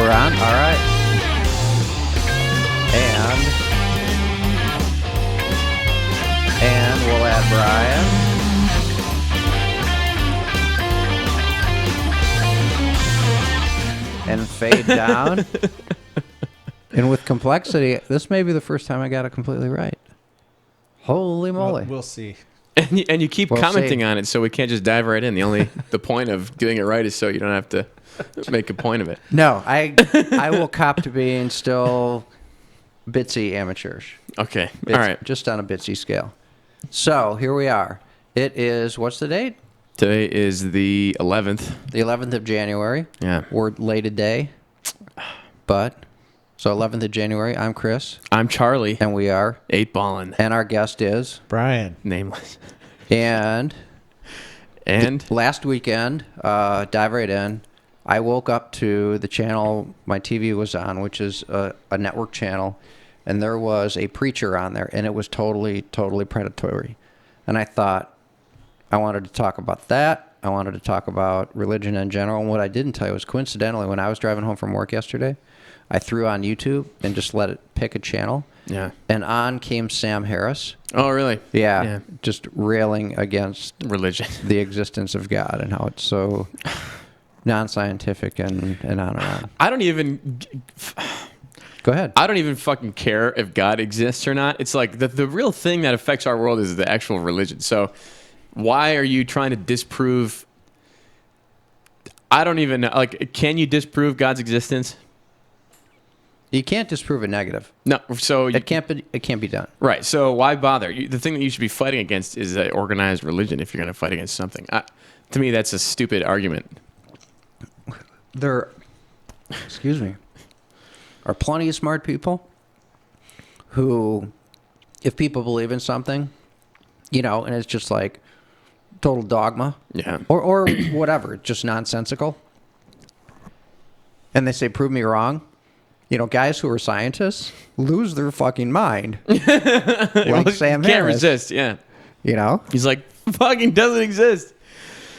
We're on? All right. And we'll add Brian. And fade down. And with complexity, this may be the first time I got it completely right. Holy moly. We'll see. And you keep commenting on it, so we can't just dive right in. The point of doing it right is so you don't have to make a point of it. No, I will cop to being still bitsy amateurish. Okay. All right. Just on a bitsy scale. So here we are. It is, what's the date? Today is the 11th. The 11th of January. Yeah. We're late a day. But, so 11th of January, I'm Chris. I'm Charlie. And we are 8-ballin'. And our guest is Brian. Nameless. And last weekend, dive right in, I woke up to the channel my TV was on, which is a network channel, and there was a preacher on there, and it was totally predatory. And I thought I wanted to talk about that. I wanted to talk about religion in general. And what I didn't tell you was, coincidentally, when I was driving home from work yesterday, I threw on YouTube and just let it pick a channel. Yeah. And on came Sam Harris. Oh, really? Yeah. Just railing against religion, the existence of God, and how it's so non-scientific and on and on. I don't even... Go ahead. I don't even fucking care if God exists or not. It's like the real thing that affects our world is the actual religion. So why are you trying to disprove... I don't even know. Like, can you disprove God's existence? You can't disprove a negative. No, so... It can't be done. Right, so why bother? The thing that you should be fighting against is organized religion if you're going to fight against something. To me, that's a stupid argument. There are plenty of smart people who, if people believe in something, and it's just like total dogma, or whatever, just nonsensical, and they say, prove me wrong. Guys who are scientists lose their fucking mind. Like Sam Harris. Can't resist, yeah. He's like, fucking doesn't exist.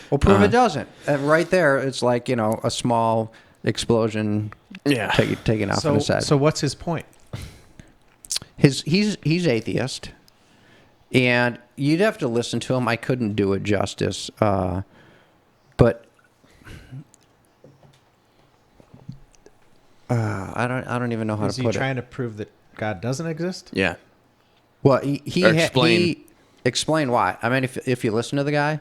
Well, prove it doesn't. And right there, it's like, a small explosion taking off in his head. So what's his point? He's atheist. And you'd have to listen to him. I couldn't do it justice. But... I don't even know how to put it. Is he trying to prove that God doesn't exist? Yeah. Well, he explain why. I mean, if you listen to the guy,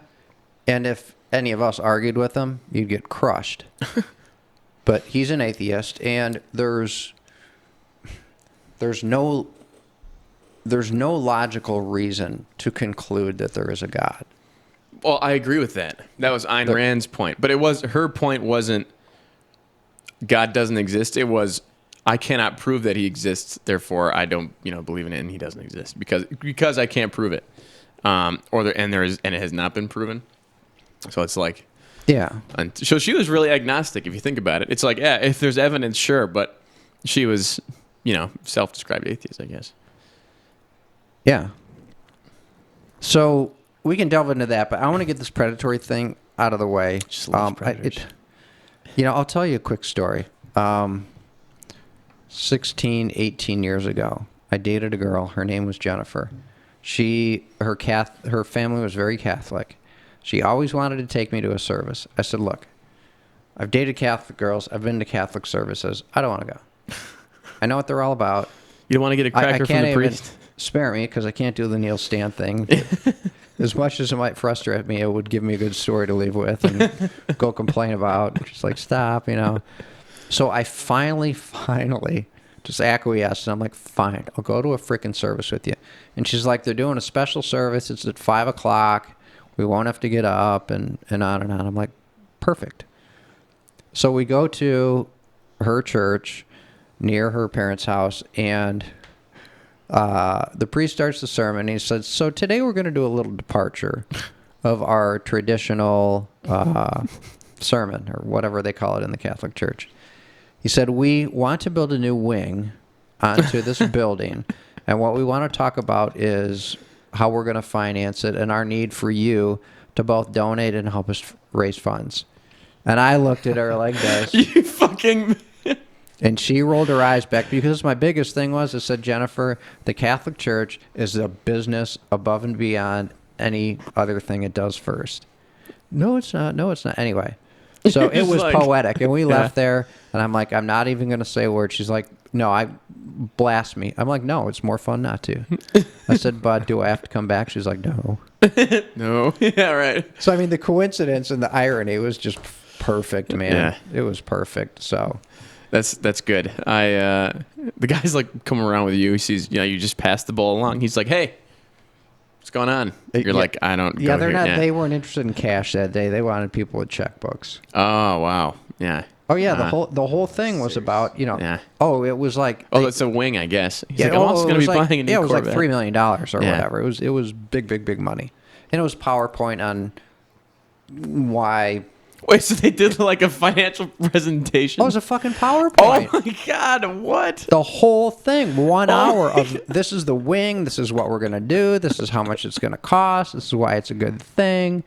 and if any of us argued with him, you'd get crushed. But he's an atheist, and there's no logical reason to conclude that there is a God. Well, I agree with that. That was Ayn Rand's point, but her point wasn't God doesn't exist. It was, I cannot prove that he exists, therefore I don't, believe in it, and he doesn't exist because I can't prove it, and it has not been proven. So it's like, yeah. And so she was really agnostic if you think about it. It's like, yeah, if there's evidence, sure, but she was, self-described atheist, I guess. Yeah. So we can delve into that, but I want to get this predatory thing out of the way. Just love predators. I'll tell you a quick story. 16, 18 years ago, I dated a girl. Her name was Jennifer. Her family was very Catholic. She always wanted to take me to a service. I said, look, I've dated Catholic girls. I've been to Catholic services. I don't want to go. I know what they're all about. You don't want to get a cracker from the priest? Even spare me, because I can't do the Neil Stan thing. As much as it might frustrate me, it would give me a good story to leave with and go complain about. Just like, stop, So I finally just acquiesced. And I'm like, fine, I'll go to a freaking service with you. And she's like, they're doing a special service. It's at 5 o'clock. We won't have to get up and on and on. I'm like, perfect. So we go to her church near her parents' house, and the priest starts the sermon, and he says, so today we're going to do a little departure of our traditional sermon, or whatever they call it in the Catholic Church. He said, we want to build a new wing onto this building, and what we want to talk about is how we're going to finance it and our need for you to both donate and help us raise funds. And I looked at her like this. You fucking... And she rolled her eyes back because my biggest thing was, I said, Jennifer, the Catholic Church is a business above and beyond any other thing it does first. No, it's not. No, it's not. Anyway, so it was like, poetic. And we left there, and I'm like, I'm not even going to say a word. She's like, no, I blasphemy. I'm like, no, it's more fun not to. I said, but do I have to come back? She's like, no. No. Yeah, right. So, I mean, the coincidence and the irony was just perfect, man. Yeah. It was perfect. So... That's good. The guy's like coming around with you. He sees, you just pass the ball along. He's like, hey, what's going on? You're like, I don't. Yeah, they're here. not. Yeah. They weren't interested in cash that day. They wanted people with checkbooks. Oh wow, yeah. Oh yeah, the whole thing was about Yeah. Oh, it was like. It's a wing, I guess. He's like, I'm also going to be buying a new Corvette. Yeah, it was Corvette. like $3 million or whatever. It was big money, and it was PowerPoint on why. Wait, so they did like a financial presentation? Oh, it was a fucking PowerPoint. Oh my God, what? The whole thing, 1 hour of this is the wing, this is what we're going to do, this is how much it's going to cost, this is why it's a good thing,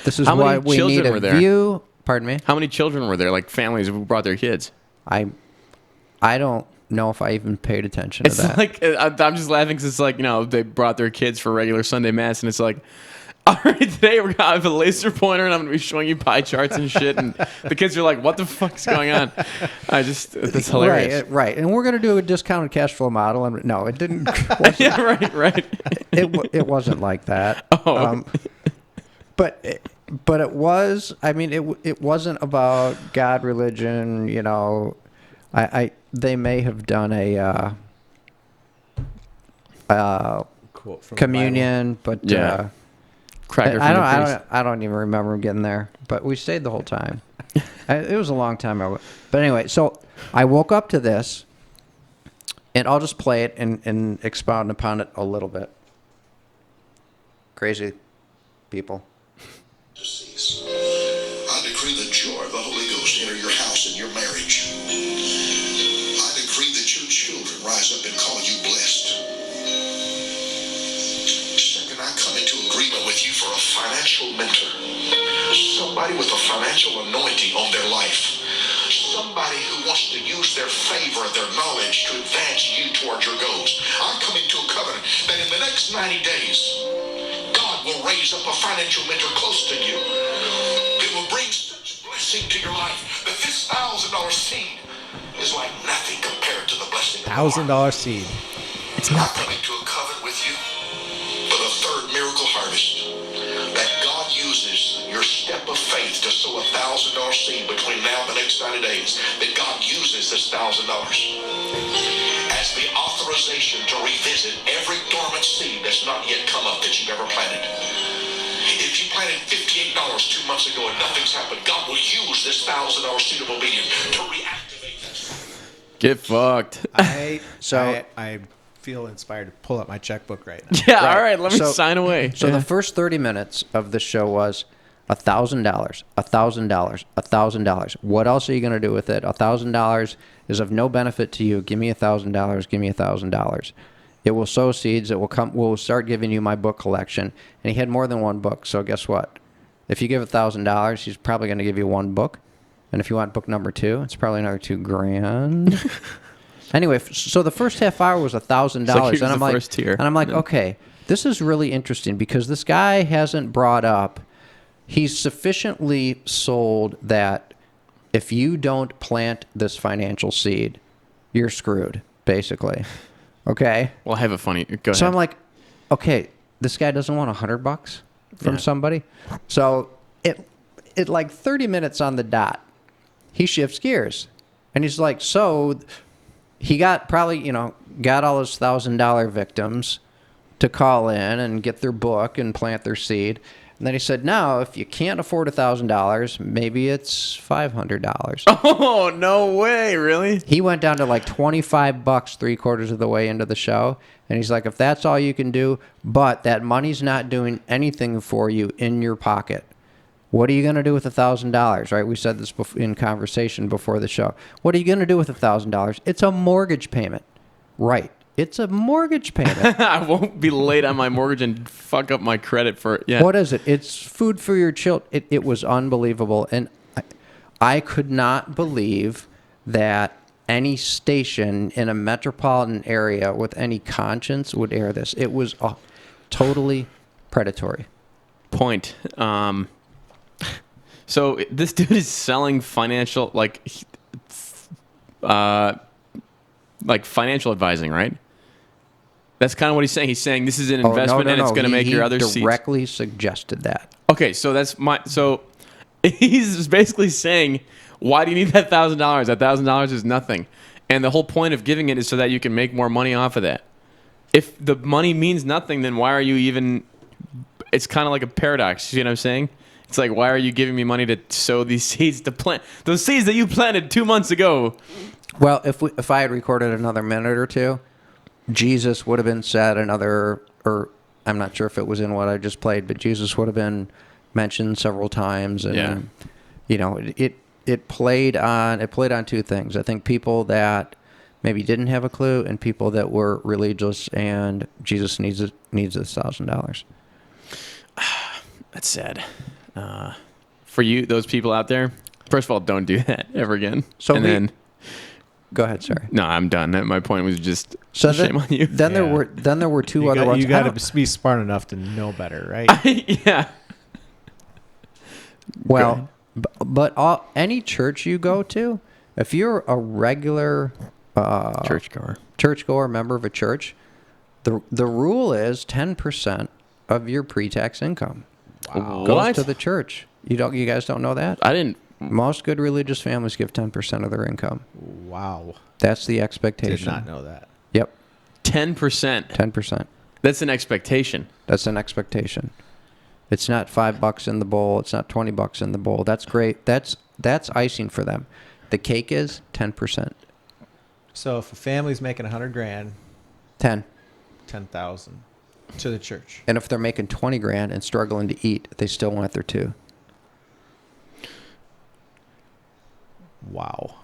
this is why we need a view. Pardon me? How many children were there, like families who brought their kids? I don't know if I even paid attention to that. It's like, I'm just laughing because it's like, they brought their kids for regular Sunday Mass, and it's like, all right, today we're going to have a laser pointer, and I'm going to be showing you pie charts and shit. And the kids are like, what the fuck's going on? That's hilarious. Right. And we're going to do a discounted cash flow model. And no, it didn't. Yeah, right. It wasn't like that. Oh. But it was, I mean, it wasn't about God, religion, they may have done a Quote from communion, but yeah. Cracker from the priest. I don't even remember getting there, but we stayed the whole time. It was a long time ago. But anyway, so I woke up to this, and I'll just play it and expound upon it a little bit. Crazy people. I decree the joy of the Holy Ghost enter your house and your marriage. I decree that your children rise up and call you blessed. Second, I come into agreement with you for a financial mentor. Somebody with a financial anointing on their life. Somebody who wants to use their favor, their knowledge to advance you towards your goals. I come into a covenant that in the next 90 days, God will raise up a financial mentor close to you. It will bring such blessing to your life that this $1,000 seed is like nothing compared to the blessing of the Lord. $1,000 seed. It's not coming to a covenant with you for the third miracle harvest. That God uses your step of faith to sow $1,000 seed between now and the next 90 days. That God uses this $1,000 as the authorization to revisit every dormant seed that's not yet come up that you've ever planted. If you planted $58 2 months ago and nothing's happened, God will use this $1,000 seed of obedience to reactivate that seed. Get fucked. I feel inspired to pull up my checkbook right now. Yeah, all right, let me sign away. So the first 30 minutes of the show was $1,000, $1,000, $1,000. What else are you going to do with it? $1,000 is of no benefit to you. Give me $1,000. Give me $1,000. It will sow seeds. It will come. We'll start giving you my book collection. And he had more than one book. So guess what? If you give $1,000, he's probably going to give you one book. And if you want book number 2, it's probably another $2,000. Anyway, so the first half hour was $1,000, like, and I'm like, first tier. Okay, this is really interesting because this guy hasn't brought up. He's sufficiently sold that if you don't plant this financial seed, you're screwed, basically. Okay. Well, I have a funny. Go ahead. So I'm like, okay, this guy doesn't want $100 from somebody. So it like 30 minutes on the dot, he shifts gears, and he's like, so. He got probably, got all his $1,000 victims to call in and get their book and plant their seed. And then he said, now, if you can't afford $1,000, maybe it's $500. Oh, no way. Really? He went down to like $25 3/4 of the way into the show. And he's like, if that's all you can do, but that money's not doing anything for you in your pocket. What are you going to do with $1,000, right? We said this in conversation before the show. What are you going to do with $1,000? It's a mortgage payment. Right. It's a mortgage payment. I won't be late on my mortgage and fuck up my credit for it. Yeah. What is it? It's food for your children. It was unbelievable. And I could not believe that any station in a metropolitan area with any conscience would air this. It was totally predatory. Point. So this dude is selling financial, like financial advising, right? That's kind of what he's saying. He's saying this is an investment and it's going to make your other seats. He directly suggested that. Okay, so so he's basically saying, why do you need that $1,000? That $1,000 is nothing. And the whole point of giving it is so that you can make more money off of that. If the money means nothing, then why are you even... It's kind of like a paradox. You see what I'm saying? It's like, why are you giving me money to sow these seeds, to plant those seeds that you planted 2 months ago? Well, if I had recorded another minute or two, Jesus would have been said or I'm not sure if it was in what I just played, but Jesus would have been mentioned several times, and it played on two things. I think people that maybe didn't have a clue, and people that were religious, and Jesus needs this $1,000. That's sad. For you, those people out there, first of all, don't do that ever again. Go ahead, sorry. No, I'm done. My point was just shame on you. Then there were two other ones. You got to be smart enough to know better, right? Yeah. Well, but any church you go to, if you're a regular churchgoer, member of a church, the rule is 10% of your pre-tax income goes to the church. You guys don't know that? I didn't. Most good religious families give 10% of their income. Wow. That's the expectation. Did not know that. Yep. 10%. 10%. That's an expectation. That's an expectation. It's not $5 in the bowl. It's not $20 in the bowl. That's great. That's icing for them. The cake is 10%. So if a family's making $100,000, 10,000 to the church. And if they're making $20,000 and struggling to eat, they still want their $2,000. Wow.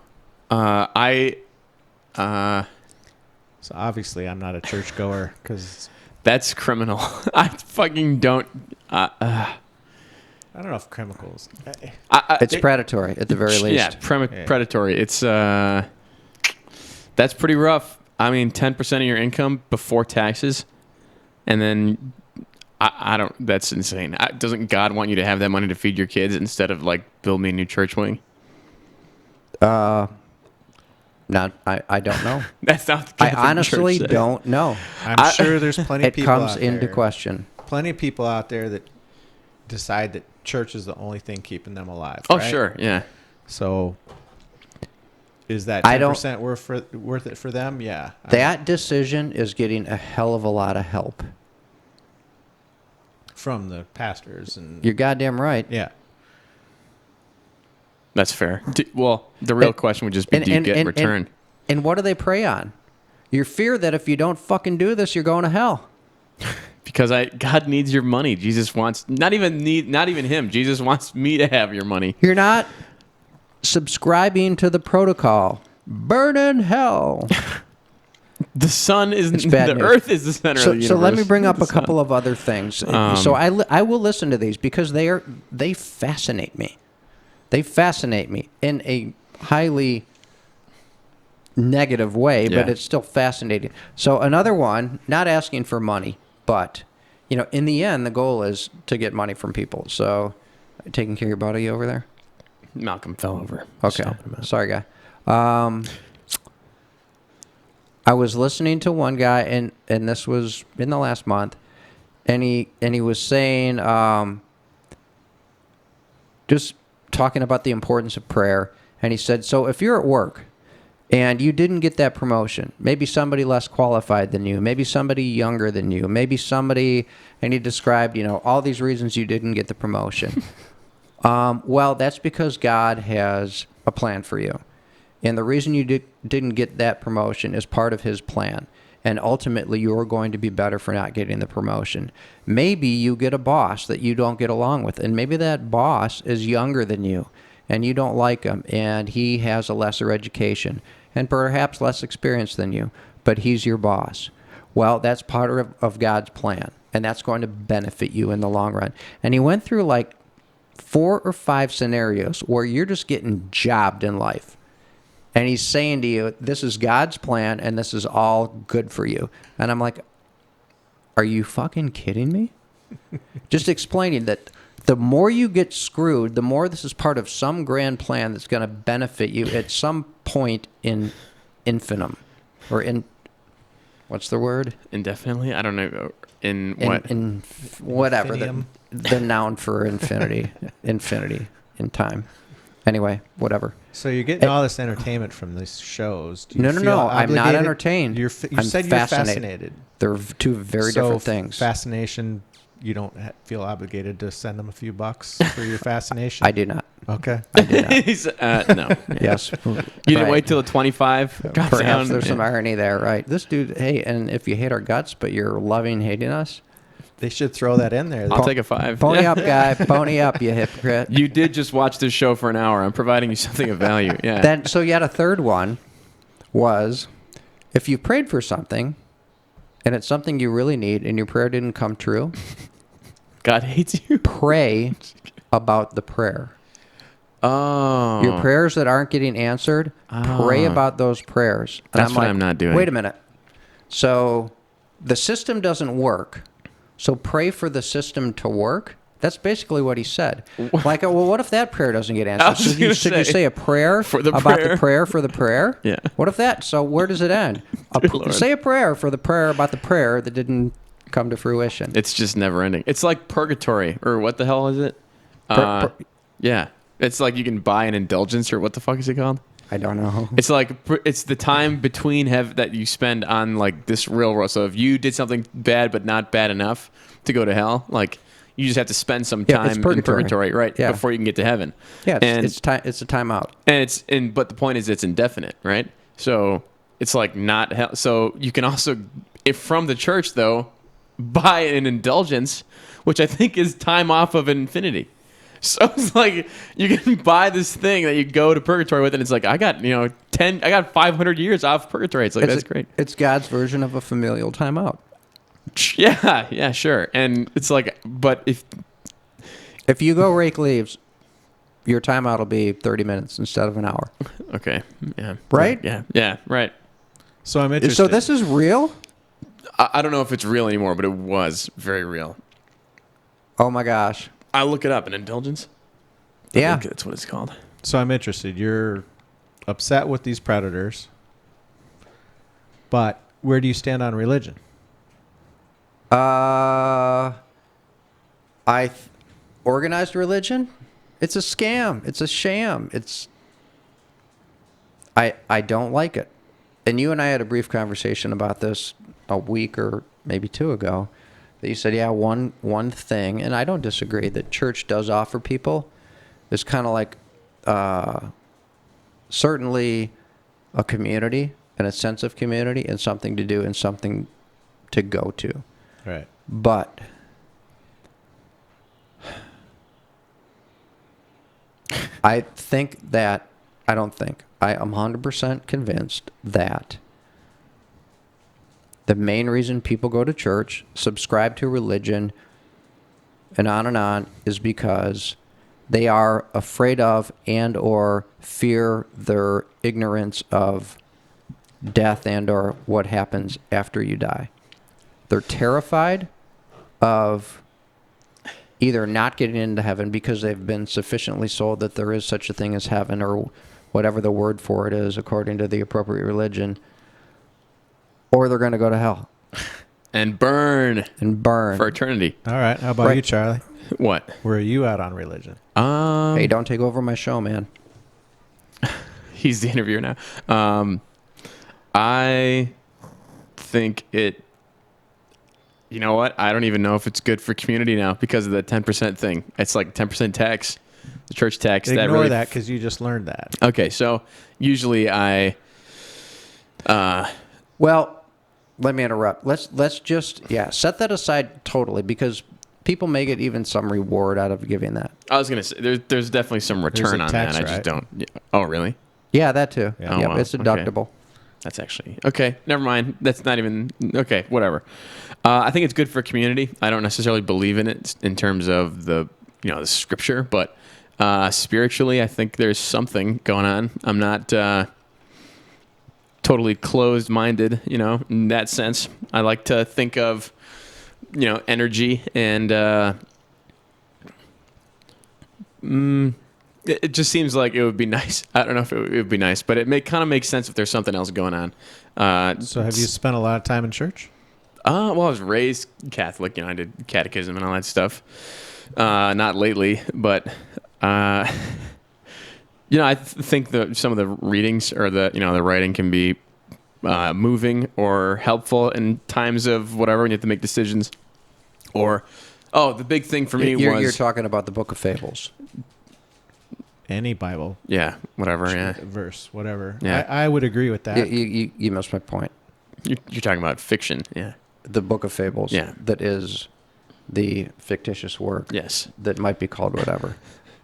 So obviously I'm not a churchgoer because that's criminal. I fucking don't. I don't know if chemicals. It's predatory at the very least. Yeah, predatory. It's that's pretty rough. I mean, 10% of your income before taxes, and then I don't. That's insane. Doesn't God want you to have that money to feed your kids instead of like build me a new church wing? I don't know. That's not. I honestly don't know. I'm sure there's plenty of people out there. It comes into question. Plenty of people out there that decide that church is the only thing keeping them alive. Oh, right? sure, yeah. So, is that 10% worth it for them? Yeah. That decision is getting a hell of a lot of help from the pastors and. You're goddamn right. Yeah. That's fair. Well, the real question would just be, do you get return? And what do they prey on? Your fear that if you don't fucking do this, you're going to hell. Because God needs your money. Jesus wants, not even him. Jesus wants me to have your money. You're not subscribing to the protocol. Burn in hell. The sun is, the news. Earth is the center of the universe. So let me bring up a couple of other things. So I will listen to these because they fascinate me. They fascinate me in a highly negative way, but it's still fascinating. So another one, not asking for money, but, in the end, the goal is to get money from people. So, taking care of your buddy over there? Malcolm fell over. Okay. Sorry, guy. I was listening to one guy, and this was in the last month, and he was saying, just talking about the importance of prayer, and he said, so if you're at work and you didn't get that promotion, maybe somebody less qualified than you, maybe somebody younger than you, maybe somebody, and he described, all these reasons you didn't get the promotion. Well, that's because God has a plan for you. And the reason you didn't get that promotion is part of his plan. And ultimately, you're going to be better for not getting the promotion. Maybe you get a boss that you don't get along with, and maybe that boss is younger than you, and you don't like him, and he has a lesser education, and perhaps less experience than you, but he's your boss. Well, that's part of God's plan, and that's going to benefit you in the long run. And he went through like 4 or 5 scenarios where you're just getting jobbed in life. And he's saying to you, this is God's plan, and this is all good for you. And I'm like, are you fucking kidding me? Just explaining that the more you get screwed, the more this is part of some grand plan that's going to benefit you at some point in infinitum. Or in, what's the word? Indefinitely? I don't know. In what? In whatever. Infinium. The noun for infinity. Infinity in time. Anyway, whatever. So you're getting all this entertainment from these shows. Do you No. feel I'm not obligated? entertained. You I'm said you're fascinated. They're two very different things. Fascination, you don't feel obligated to send them a few bucks for your fascination? I do not. Okay. I do not. He's, no. Yes. You didn't wait till the 25 drops Perhaps down? there's some irony there, right? This dude, hey, and if you hate our guts, but you're loving hating us, They should throw that in there. I'll take a 5. pony up, guy. Pony up, you hypocrite. You did just watch this show for an hour. I'm providing you something of value. Yeah. Then, so yet a third one was, if you prayed for something, and it's something you really need, and your prayer didn't come true, God hates you. pray about the prayer. Oh. Your prayers that aren't getting answered, pray about those prayers. And That's what I'm not doing. Wait a minute. So the system doesn't work. So pray for the system to work. That's basically what he said. Like, well, what if that prayer doesn't get answered? Should you say a prayer for the about prayer. the prayer for the prayer? Yeah. What if that? So where does it end? Lord. Say a prayer for the prayer about the prayer that didn't come to fruition. It's just never ending. It's like purgatory, or what the hell is it? Yeah. It's like you can buy an indulgence, or what the fuck is it called? I don't know. It's like it's the time between that you spend on like this real world. So if you did something bad but not bad enough to go to hell, like you just have to spend some time in purgatory, right? Yeah. Before you can get to heaven. Yeah, and it's a timeout. and but the point is it's indefinite, right? So it's like not hell. So you can also, if from the church though, buy an indulgence, which I think is time off of infinity. So it's like you can buy this thing that you go to purgatory with, and it's like I got 500 years off purgatory. It's like that's great. It's God's version of a familial timeout. Yeah, sure. And it's like, but if you go rake leaves, your timeout will be 30 minutes instead of an hour. Okay, yeah, Right? Yeah, right. So I'm interested. So this is real? I don't know if it's real anymore, but it was very real. Oh my gosh. I'll look it up. An indulgence. Yeah. I think that's what it's called. So I'm interested. You're upset with these predators, but where do you stand on religion? Organized religion? It's a scam. It's a sham. I don't like it. And you and I had a brief conversation about this a week or maybe 2 ago. That you said, yeah, one thing, and I don't disagree, that church does offer people is kind of like certainly a community and a sense of community and something to do and something to go to. Right. But I am 100% convinced that the main reason people go to church, subscribe to religion, and on, is because they are afraid of and or fear their ignorance of death and or what happens after you die. They're terrified of either not getting into heaven because they've been sufficiently sold that there is such a thing as heaven or whatever the word for it is according to the appropriate religion, or they're going to go to hell. And burn for eternity. All right. How about you, Charlie? What? Where are you at on religion? Hey, don't take over my show, man. He's the interviewer now. I think it. You know what? I don't even know if it's good for community now because of the 10% thing. It's like 10% tax, the church tax. Ignore that because you just learned that. Okay, so usually I. Well, let me interrupt. Let's just set that aside totally because people may get even some reward out of giving that. I was gonna say there's definitely some return on tax, that. I just right? don't. Oh, really? Yeah, that too. Yeah. Yeah, Oh, wow. it's deductible. That's actually okay. Never mind. That's not even okay. Whatever. I think it's good for community. I don't necessarily believe in it in terms of the scripture, but spiritually, I think there's something going on. I'm not. totally closed-minded, in that sense. I like to think of, energy and it just seems like it would be nice. I don't know if it would be nice, but it kind of makes sense if there's something else going on. So have you spent a lot of time in church? Well, I was raised Catholic. I did catechism and all that stuff. Not lately, but I think that some of the readings or the writing can be moving or helpful in times of whatever when you have to make decisions. Or, the big thing for me was you're talking about the Book of Fables. Any Bible. Yeah, whatever. Yeah, verse, whatever. Yeah. I would agree with that. You missed my point. You're talking about fiction. Yeah. The Book of Fables. Yeah. That is the fictitious work. Yes. That might be called whatever.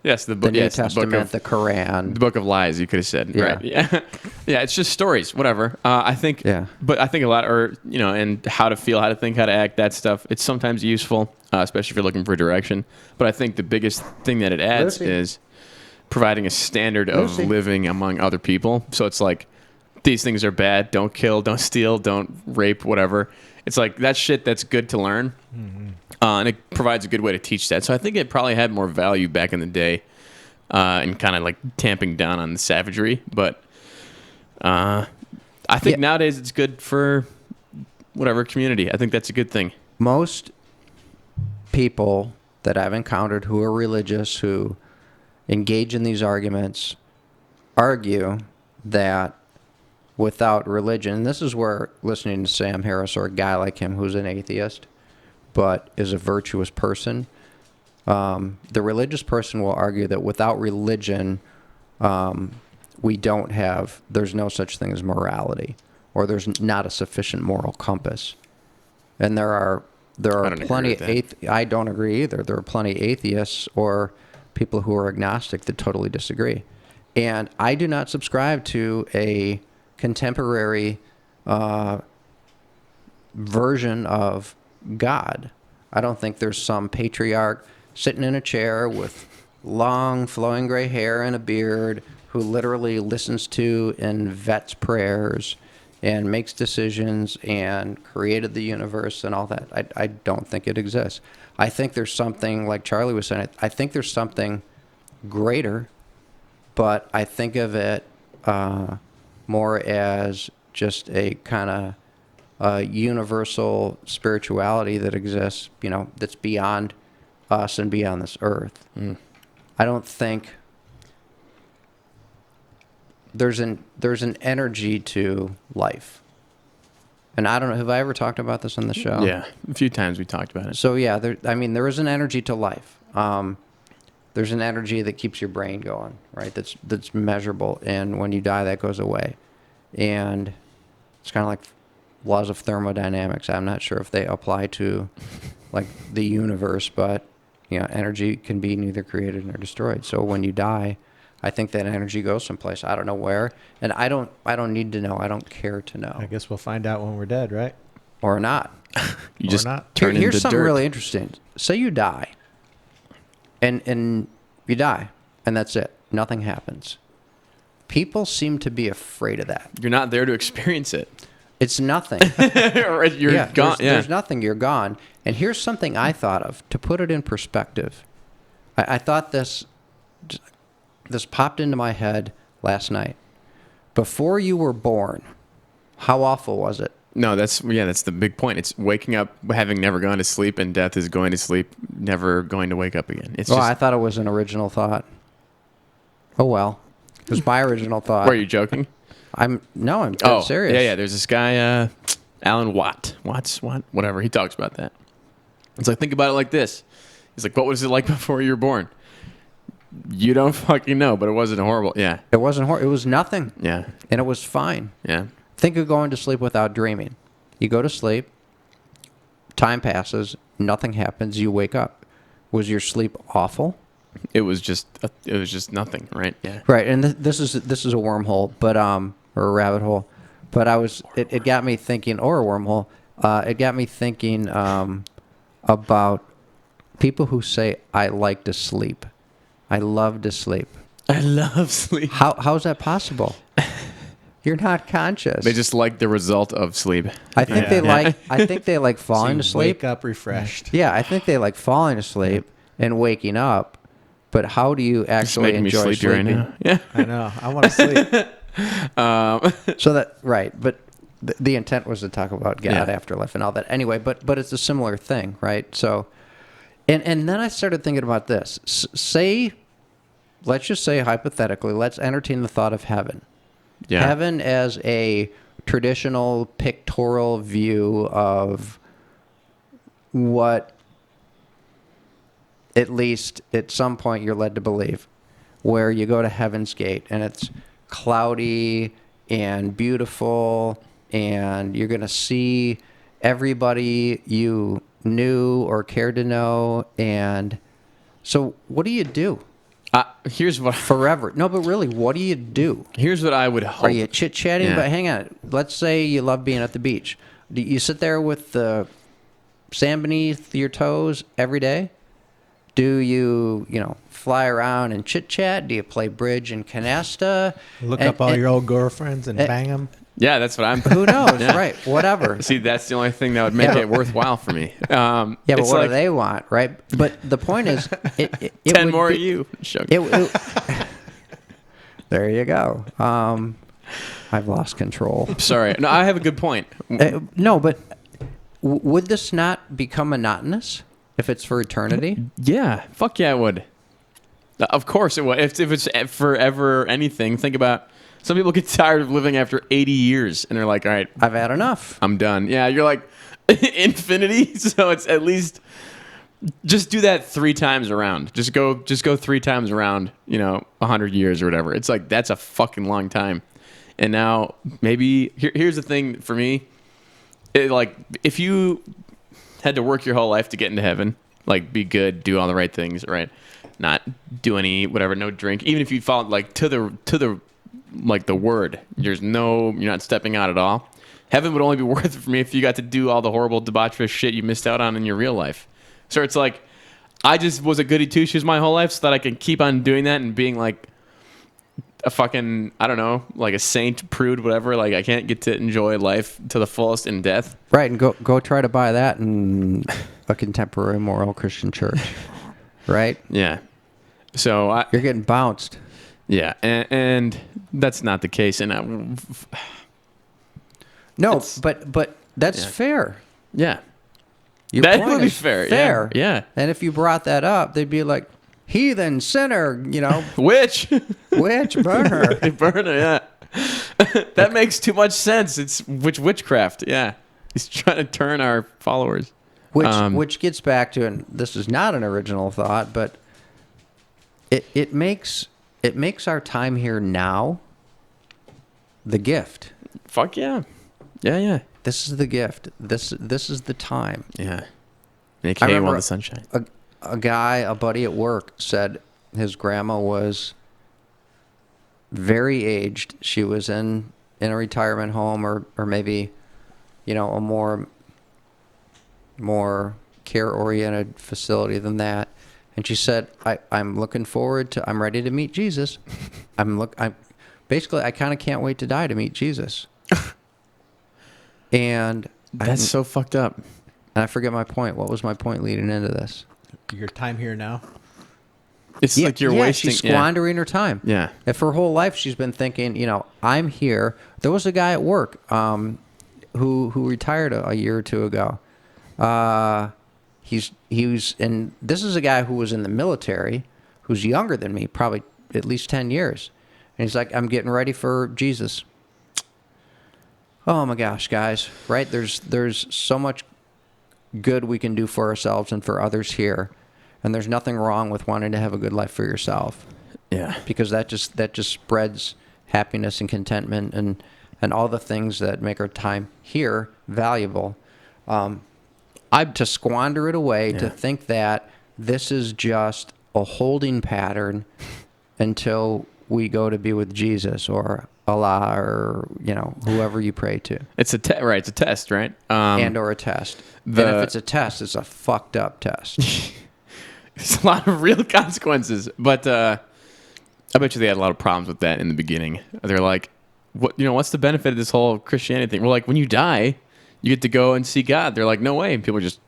Yes, the New Testament, the Quran. The Book of Lies, you could have said. Yeah. Right. Yeah. Yeah, it's just stories, whatever. I think, but I think a lot, and how to feel, how to think, how to act, that stuff, it's sometimes useful, especially if you're looking for direction. But I think the biggest thing that it adds is providing a standard of living among other people. So it's like, these things are bad. Don't kill, don't steal, don't rape, whatever. It's like that shit that's good to learn. Mm-hmm. And it provides a good way to teach that. So I think it probably had more value back in the day and kind of like tamping down on the savagery. But I think nowadays it's good for whatever community. I think that's a good thing. Most people that I've encountered who are religious, who engage in these arguments, argue that without religion, and this is where listening to Sam Harris or a guy like him who's an atheist but is a virtuous person, the religious person will argue that without religion, there's no such thing as morality, or there's not a sufficient moral compass. And there are plenty I don't agree either. There are plenty of atheists or people who are agnostic that totally disagree. And I do not subscribe to a contemporary version of God. I don't think there's some patriarch sitting in a chair with long flowing gray hair and a beard who literally listens to and vets prayers and makes decisions and created the universe and all that. I don't think it exists. I think there's something, like Charlie was saying, I think there's something greater, but I think of it more as just a kind of universal spirituality that exists, that's beyond us and beyond this earth. I don't think there's an energy to life. And I don't know, have I ever talked about this on the show? Yeah, a few times we talked about it. So yeah, there is an energy to life. There's an energy that keeps your brain going, right? That's measurable, and when you die, that goes away. And it's kind of like laws of thermodynamics. I'm not sure if they apply to like the universe, but energy can be neither created nor destroyed. So when you die, I think that energy goes someplace. I don't know where, and I don't need to know. I don't care to know. I guess we'll find out when we're dead, right? Or not. You just turn Here's into something dirt. really interesting. Say you die, and you die, and that's it. Nothing happens. People seem to be afraid of that. You're not there to experience it. It's nothing. You're gone. There's nothing. You're gone. And here's something I thought of to put it in perspective. I thought this popped into my head last night. Before you were born, how awful was it? No, that's the big point. It's waking up, having never gone to sleep, and death is going to sleep, never going to wake up again. I thought it was an original thought. Oh well, it was my original thought. Were you joking? I'm dead serious. Yeah. There's this guy, Alan Watts, whatever. He talks about that. It's like, think about it like this. He's like, what was it like before you were born? You don't fucking know, but it wasn't horrible. Yeah. It wasn't horrible. It was nothing. Yeah. And it was fine. Yeah. Think of going to sleep without dreaming. You go to sleep, time passes, nothing happens, you wake up. Was your sleep awful? It was just nothing, right? Yeah. Right, and this is a wormhole, but or a rabbit hole, but it got me thinking, or a wormhole. It got me thinking about people who say, I like to sleep. I love to sleep. I love sleep. How is that possible? You're not conscious. They just like the result of sleep. I think they like falling So to you sleep. Wake up refreshed. Yeah, I think they like falling asleep and waking up. But how do you It's actually making me enjoy sleepy right sleeping? now. Yeah. I know. I want to sleep. So that right, but the intent was to talk about God, Yeah. afterlife, and all that. Anyway, but it's a similar thing, right? So, and then I started thinking about this. Let's just say hypothetically, let's entertain the thought of heaven. Yeah. Heaven as a traditional pictorial view of what, at least at some point, you're led to believe, where you go to Heaven's Gate and it's cloudy and beautiful, and you're going to see everybody you knew or cared to know. And so what do you do? Here's what Forever. No, but really, what do you do? Here's what I would hope. Are you chit-chatting? Yeah. But hang on. Let's say you love being at the beach. Do you sit there with the sand beneath your toes every day? Do you, fly around and chit-chat? Do you play bridge and canasta? Look up all your old girlfriends and bang them. Yeah, that's what I'm. Who knows? Yeah. Right. Whatever. See, that's the only thing that would make it worthwhile for me. Yeah, but it's what like do they want, right? But the point is, it 10 would more be, of you. There you go. I've lost control. Sorry. No, I have a good point. No, but would this not become monotonous if it's for eternity? Yeah. Fuck yeah, it would. Of course it would. If it's forever anything, think about some people get tired of living after 80 years and they're like, all right, I've had enough. I'm done. Yeah, you're like infinity. So it's at least just do that 3 times around. Just go 3 times around, 100 years or whatever. It's like, that's a fucking long time. And now maybe here's the thing for me. If you had to work your whole life to get into heaven, like be good, do all the right things, right? Not do any whatever, no drink. Even if you fall to the like the word, you're not stepping out at all. Heaven would only be worth it for me if you got to do all the horrible debaucherous shit you missed out on in your real life. So it's like, I just was a goody two shoes my whole life so that I can keep on doing that and being like a fucking, I don't know, like a saint, prude, whatever. Like I can't get to enjoy life to the fullest in death. Right, and go try to buy that in a contemporary moral Christian church. Right? Yeah. So You're getting bounced. yeah, and that's not the case. And No, but that's fair. yeah, Your that point would be is fair. Fair. Yeah. And if you brought that up, they'd be like, heathen, sinner, Witch, witch, burner. burner. Yeah, that makes too much sense. It's witchcraft. Yeah, he's trying to turn our followers. Which gets back to, and this is not an original thought, but it makes our time here now the gift. Fuck yeah, yeah. This is the gift. This is the time. Yeah. I AKA remember while the sun shines. A buddy at work said his grandma was very aged. She was in a retirement home or maybe, a more care-oriented facility than that. And she said, I'm looking forward to, I'm ready to meet Jesus. I kind of can't wait to die to meet Jesus. And That's so fucked up. And I forget my point. What was my point leading into this? Your time here now. It's like you're wasting. She's squandering her time. Yeah. If her whole life she's been thinking, I'm here. There was a guy at work who retired a year or two ago. He was, and this is a guy who was in the military, who's younger than me, probably at least 10 years. And he's like, I'm getting ready for Jesus. Oh my gosh, guys, right? There's so much good we can do for ourselves and for others here. And there's nothing wrong with wanting to have a good life for yourself. Yeah. Because that just spreads happiness and contentment and all the things that make our time here valuable. To squander it away, to think that this is just a holding pattern until we go to be with Jesus or Allah or whoever you pray to. It's a right. It's a test, right? And or a test. And if it's a test, it's a fucked up test. There's a lot of real consequences, but I bet you they had a lot of problems with that in the beginning. They're like, what's the benefit of this whole Christianity thing? We're like, when you die, you get to go and see God. They're like, no way. And people are just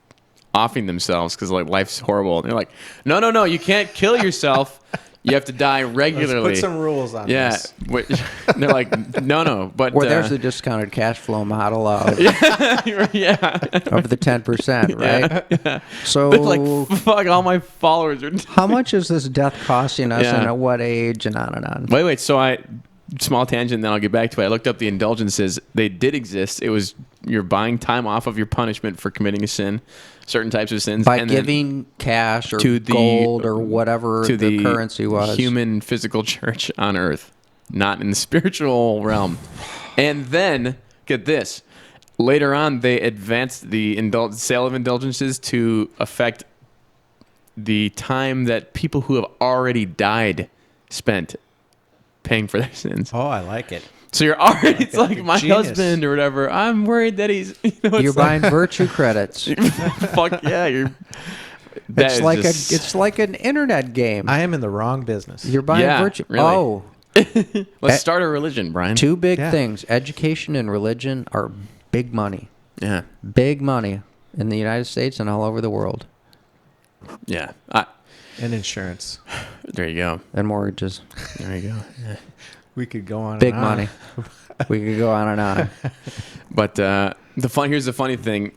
offing themselves because like life's horrible. And they're like, no, you can't kill yourself. You have to die regularly. Let's put some rules on this. And they're like, no. But Well, there's the discounted cash flow model of, yeah. of the 10%, right? Yeah. So, But like, fuck, all my followers are. how much is this death costing us, Yeah. and at what age, and on and on? Wait. So small tangent, then I'll get back to it. I looked up the indulgences. They did exist. It was you're buying time off of your punishment for committing a sin, certain types of sins, By and then giving cash or to the- gold or whatever to the currency was. human physical church on earth, not in the spiritual realm. And then get this. Later on, they advanced the sale of indulgences to affect the time that people who have already died spent paying for their sins. Oh, I like it. So you're already, it's like my Genius. husband or whatever. I'm worried that he's, You're buying virtue credits. fuck yeah. That It's is like just- it's like an internet game. I am in the wrong business. You're buying Yeah, virtue. really. Oh, Let's start a religion, Brian. two big Yeah. things: education and religion are big money. Yeah. Big money in the United States and all over the world. Yeah. And insurance. There you go. And mortgages. There you go. Yeah. We could go on. Big and on. money. We could go on and on. But here's the funny thing.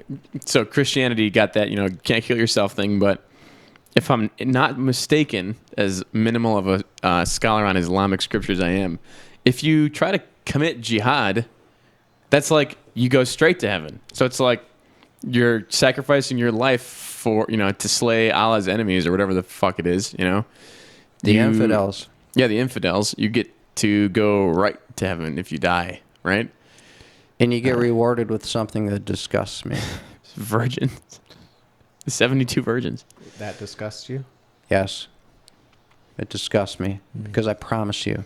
So Christianity got that, can't kill yourself thing. But if I'm not mistaken, as minimal of a scholar on Islamic scriptures I am, if you try to commit jihad, that's like you go straight to heaven. So it's like you're sacrificing your life for, to slay Allah's enemies or whatever the fuck it is, The infidels. Yeah, the infidels. You get to go right to heaven if you die, right? And you get rewarded with something that disgusts me. Virgins. 72 virgins. That disgusts you? Yes. It disgusts me because I promise you,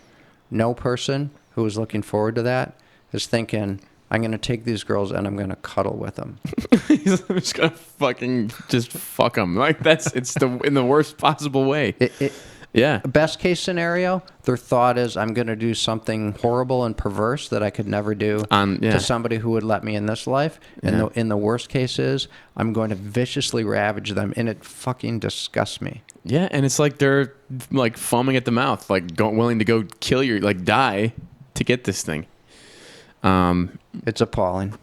no person who is looking forward to that is thinking, I'm going to take these girls and I'm going to cuddle with them. He's just gonna fucking just fuck them. Like it's in the worst possible way. Yeah. Best case scenario, their thought is, I'm going to do something horrible and perverse that I could never do to somebody who would let me in this life. And in the worst case is, I'm going to viciously ravage them, and it fucking disgusts me. Yeah, and it's like they're like foaming at the mouth, like willing to go kill die to get this thing. It's appalling.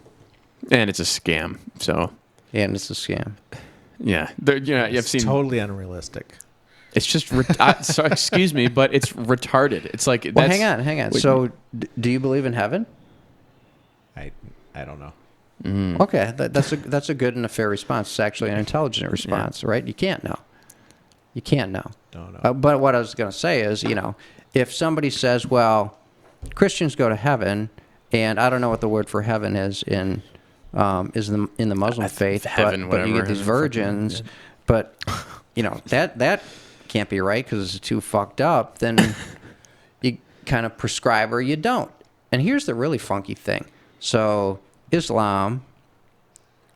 And it's a scam. So. And it's a scam. Yeah. I've seen Totally unrealistic. It's just, sorry, excuse me, but it's retarded. It's like, Well, hang on. Wait, so, do you believe in heaven? I don't know. Okay, that's a good and a fair response. It's actually an intelligent response, right? You can't know. You can't know. Don't know. But what I was going to say is, if somebody says, well, Christians go to heaven, and I don't know what the word for heaven is in the Muslim faith, heaven, but you whatever. get these virgins, but that can't be right because it's too fucked up. Then you kind of prescribe or you don't. And here's the really funky thing. So Islam,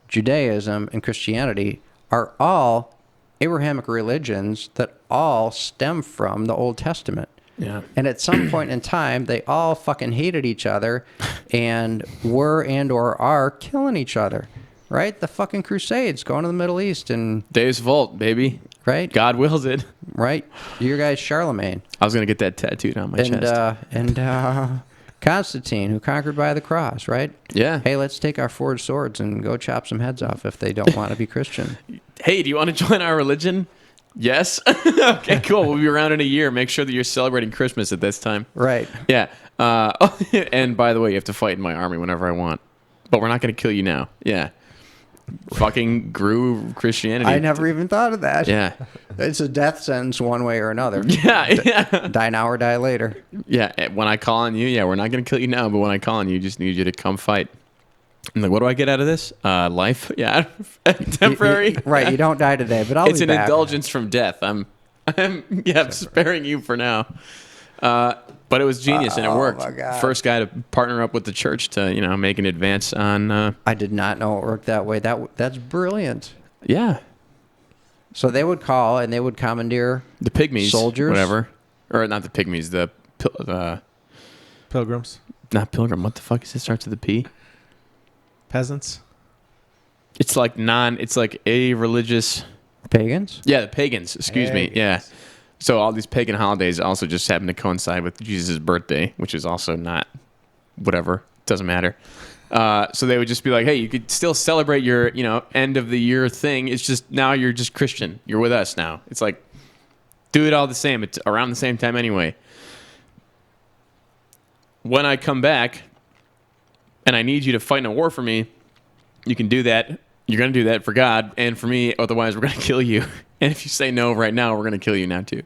Judaism, and Christianity are all Abrahamic religions that all stem from the Old Testament. Yeah. And at some point in time, they all fucking hated each other and were and or are killing each other. Right? The fucking Crusades going to the Middle East and... Deus Vult, baby. Right? God wills it. Right? Your guy's Charlemagne. I was going to get that tattooed on my chest. And Constantine, who conquered by the cross, right? Yeah. Hey, let's take our forged swords and go chop some heads off if they don't want to be Christian. Hey, do you want to join our religion? Yes. Okay, cool. We'll be around in a year. Make sure that you're celebrating Christmas at this time. Right. Yeah. And by the way, you have to fight in my army whenever I want. But we're not going to kill you now. Yeah. Fucking grew Christianity. I never even thought of that. Yeah. It's a death sentence one way or another. Yeah. Die now or die later. Yeah. When I call on you, we're not going to kill you now, but when I call on you, just need you to come fight. I'm like, what do I get out of this? Life? Yeah. Temporary? Right. You don't die today, but I'll It's be an back. indulgence from death. I'm sparing you for now. But it was genius and it worked. my God. First guy to partner up with the church to, make an advance on, I did not know it worked that way. That's brilliant. yeah. So they would call and they would commandeer The pygmies. soldiers. Whatever. Or not the pygmies, the Pilgrims. Not pilgrim. What the fuck is it? Starts with a P. Peasants. It's like It's like a religious. Pagans? Yeah, the pagans. Excuse me. Yeah. So all these pagan holidays also just happen to coincide with Jesus' birthday, which is also not whatever. Doesn't matter. So they would just be like, hey, you could still celebrate your, end of the year thing. It's just now you're just Christian. You're with us now. It's like, do it all the same. It's around the same time anyway. When I come back and I need you to fight in a war for me, you can do that. You're going to do that for God and for me. Otherwise, we're going to kill you. And if you say no right now, we're going to kill you now too.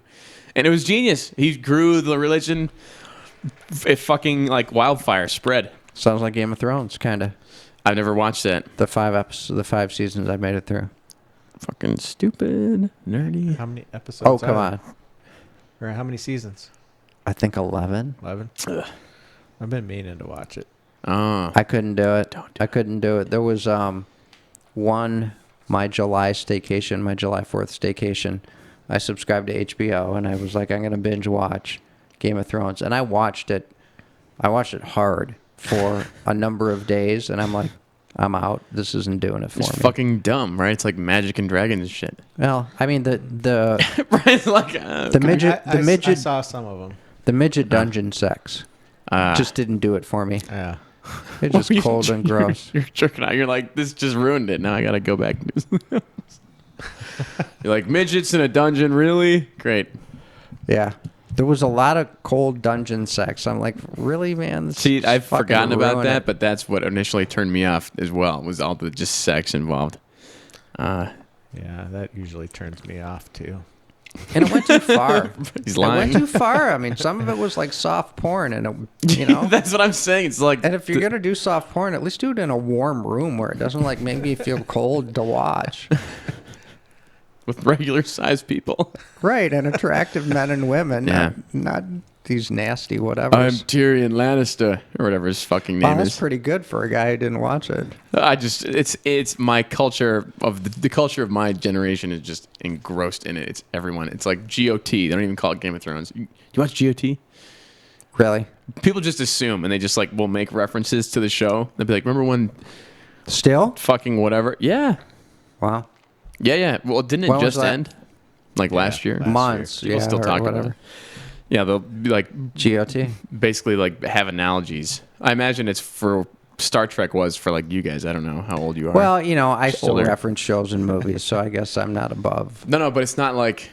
And it was genius. He grew the religion. It fucking like wildfire spread. Sounds like Game of Thrones, kind of. I've never watched that. The 5 seasons I made it through. Fucking stupid, nerdy. How many episodes? Oh, come on. Or how many seasons? I think 11. 11. I've been meaning to watch it. Oh, I couldn't do it. Don't do I couldn't do it. There was my July 4th staycation. I subscribed to HBO, and I was like, I'm going to binge watch Game of Thrones. And I watched it hard for a number of days, and I'm like, I'm out. This isn't doing it for it's me. fucking dumb, right? It's like Magic and Dragons and shit. Well, I mean, the Brian's like, midget I saw some of them. the midget dungeon sex just didn't do it for me. Yeah. It's just cold and gross. You're jerking out. You're like, this just ruined it. Now I gotta go back and do something else. You're like, midgets in a dungeon, really? Great. Yeah. There was a lot of cold dungeon sex. I'm like, really, man? This See, is I've fucking forgotten about ruin that, it. but that's what initially turned me off as well. Was all the just sex involved. Yeah, that usually turns me off too. And it went too far. He's It lying. went too far. I mean, some of it was like soft porn, and That's what I'm saying. It's like, And if you're gonna do soft porn, at least do it in a warm room where it doesn't like make me feel cold to watch. with regular sized people. Right, and attractive men and women, Yeah. not these nasty whatever. I'm Tyrion Lannister or whatever his fucking name that's is. pretty good for a guy who didn't watch it. It's my culture of the culture of my generation is just engrossed in it. It's everyone. It's like GOT. They don't even call it Game of Thrones. You watch GOT? Really? People just assume, and they just like will make references to the show. They'll be like, "Remember when Still? fucking whatever?" Yeah, Wow. yeah. Well, didn't it When was just that? end? Like last year. Months. People Yeah, still or talk about whatever. it. Yeah, they'll be like GOT. basically like have analogies. I imagine it's for Star Trek was for like you guys. I don't know how old you are. Well, I still Older. reference shows and movies, so I guess I'm not above. no, but it's not like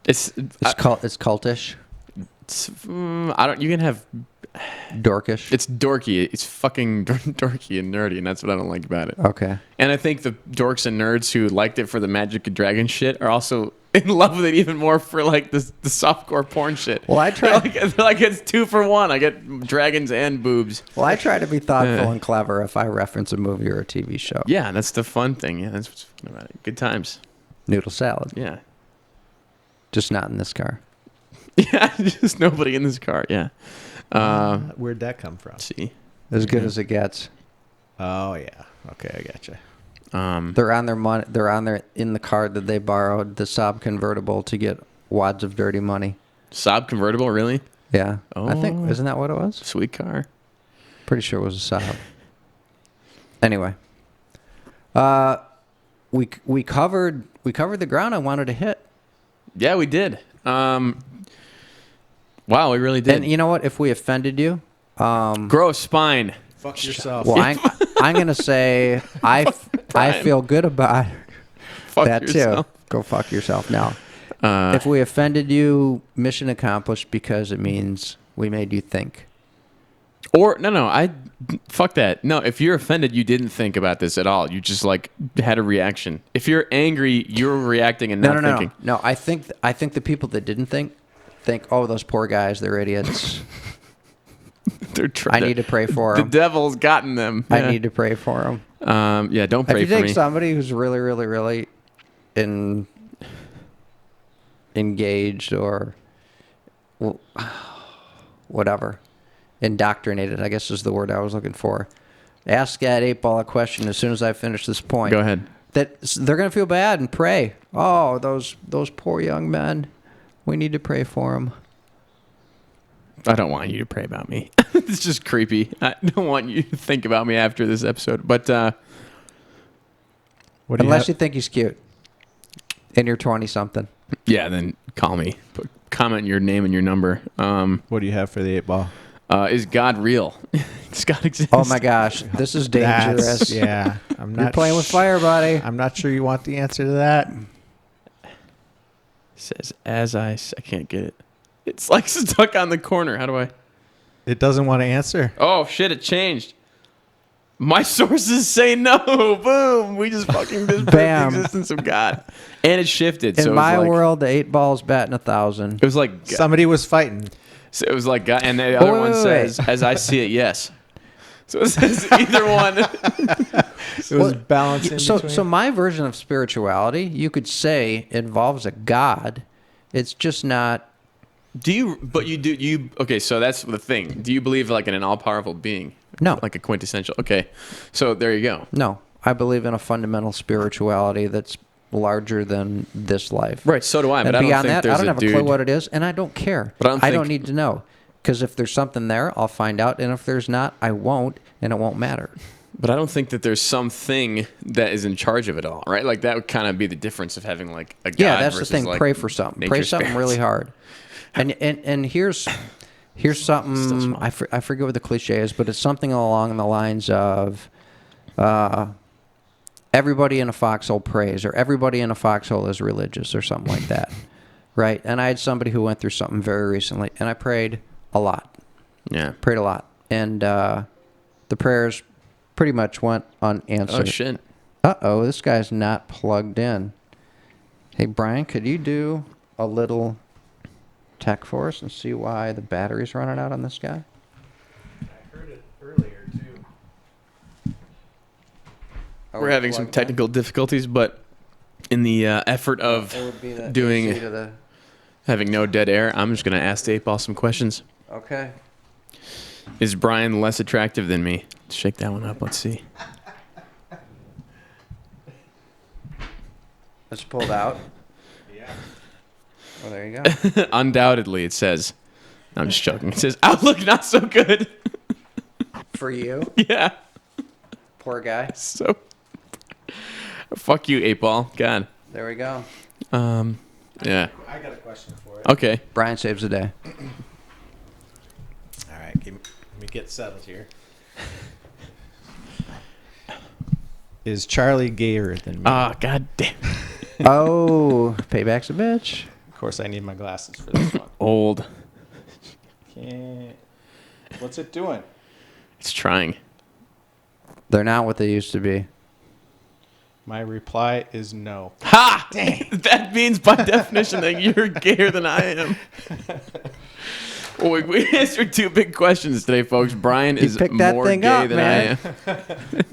it's. It's cultish, I don't. You can have. dorkish. It's dorky. It's fucking dorky and nerdy, and that's what I don't like about it. Okay. And I think the dorks and nerds who liked it for the Magic and Dragon shit are also in love with it even more for like the softcore porn shit. Well, I try. They're like it's 2 for 1. I get dragons and boobs. Well, I try to be thoughtful and clever if I reference a movie or a TV show. Yeah, that's the fun thing. Yeah, that's what's fun about it. Good times. Noodle salad, Yeah. just not in this car. Yeah, just nobody in this car. Yeah. Where'd that come from? See. As good as it gets. Oh yeah. Okay, I gotcha. They're on their money. In the car that they borrowed, the Saab convertible, to get wads of dirty money. Saab convertible, really? Yeah. I Oh. think isn't that what it was? Sweet car. Pretty sure it was a Saab. Anyway, we covered the ground I wanted to hit. Yeah, we did. Wow, we really did. And you know what? If we offended you, Gross spine. Fuck yourself. well, I'm gonna say I Brian. feel good about Fuck that yourself. too. Go fuck yourself now. If we offended you, mission accomplished, because it means we made you think. Or no, fuck that. No, if you're offended, you didn't think about this at all. You just like had a reaction. If you're angry, you're reacting and not thinking. No. I think the people that didn't think, oh, those poor guys, they're idiots. They're I need to pray for The them. devil's gotten them. I need to pray for them. Yeah, don't pray If you for take me. somebody who's really, really, really engaged or whatever, indoctrinated, I guess is the word I was looking for. Ask that 8-ball a question as soon as I finish this point. Go ahead. That they're going to feel bad and pray. Oh, those poor young men. We need to pray for them. I don't want you to pray about me. It's just creepy. I don't want you to think about me after this episode. But unless you think he's cute and you're 20-something. Yeah, then call me. Comment your name and your number. What do you have for the 8-ball? Is God real? Does God exist? Oh my gosh, this is dangerous. Yeah, I'm not. You're playing with fire, buddy. I'm not sure you want the answer to that. It says, I can't get it. It's like stuck on the corner. How do I? It doesn't want to answer. Oh, shit, it changed. My sources say no. Boom. We just fucking disproved the existence of God. And it shifted. In my world, the 8-ball's batting 1,000. It was like... Somebody was fighting. So it was like God. And the other one says, as I see it, yes. So it says either one. It was balancing between. So my version of spirituality, you could say, involves a God. It's just not... Okay, so that's the thing. Do you believe like in an all-powerful being? No. Like a quintessential. Okay. So there you go. No. I believe in a fundamental spirituality that's larger than this life. Right, so do I. And but beyond I don't think that, there's I don't have a clue dude. what it is, and I don't care. But I don't need to know. Because if there's something there, I'll find out. And if there's not, I won't, and it won't matter. But I don't think that there's something that is in charge of it all, right? Like that would kind of be the difference of having like a God. Yeah, that's the versus, thing. like, Pray for something. Pray nature's something parents. really hard. And here's something, I forget what the cliche is, but it's something along the lines of everybody in a foxhole prays, or everybody in a foxhole is religious, or something like that, right? And I had somebody who went through something very recently, and I prayed a lot. Yeah. Prayed a lot. And the prayers pretty much went unanswered. Oh, shit. Uh-oh, this guy's not plugged in. Hey, Brian, could you do a little tech for us and see why the battery's running out on this guy? I heard it earlier, too. We're having some technical difficulties, but in the effort of having no dead air, I'm just going to ask the 8-ball some questions. Okay. Is Brian less attractive than me? Let's shake that one up. Let's see. It's pulled out. Yeah. Well, there you go. Undoubtedly, it says. I'm just joking. It says, outlook not so good. For you? Yeah. Poor guy. So, fuck you, 8-ball. God. There we go. Yeah. I got a question for it. Okay. Brian saves the day. All right, let me get settled here. Is Charlie gayer than me? Ah, god damn. Oh, payback's a bitch. Of course, I need my glasses for this one. Old. Can't. What's it doing? It's trying. They're not what they used to be. My reply is no. Ha! Dang. That means by definition that you're gayer than I am. Well, we answered two big questions today, folks. Brian is picked that more thing gay up, than man. I am.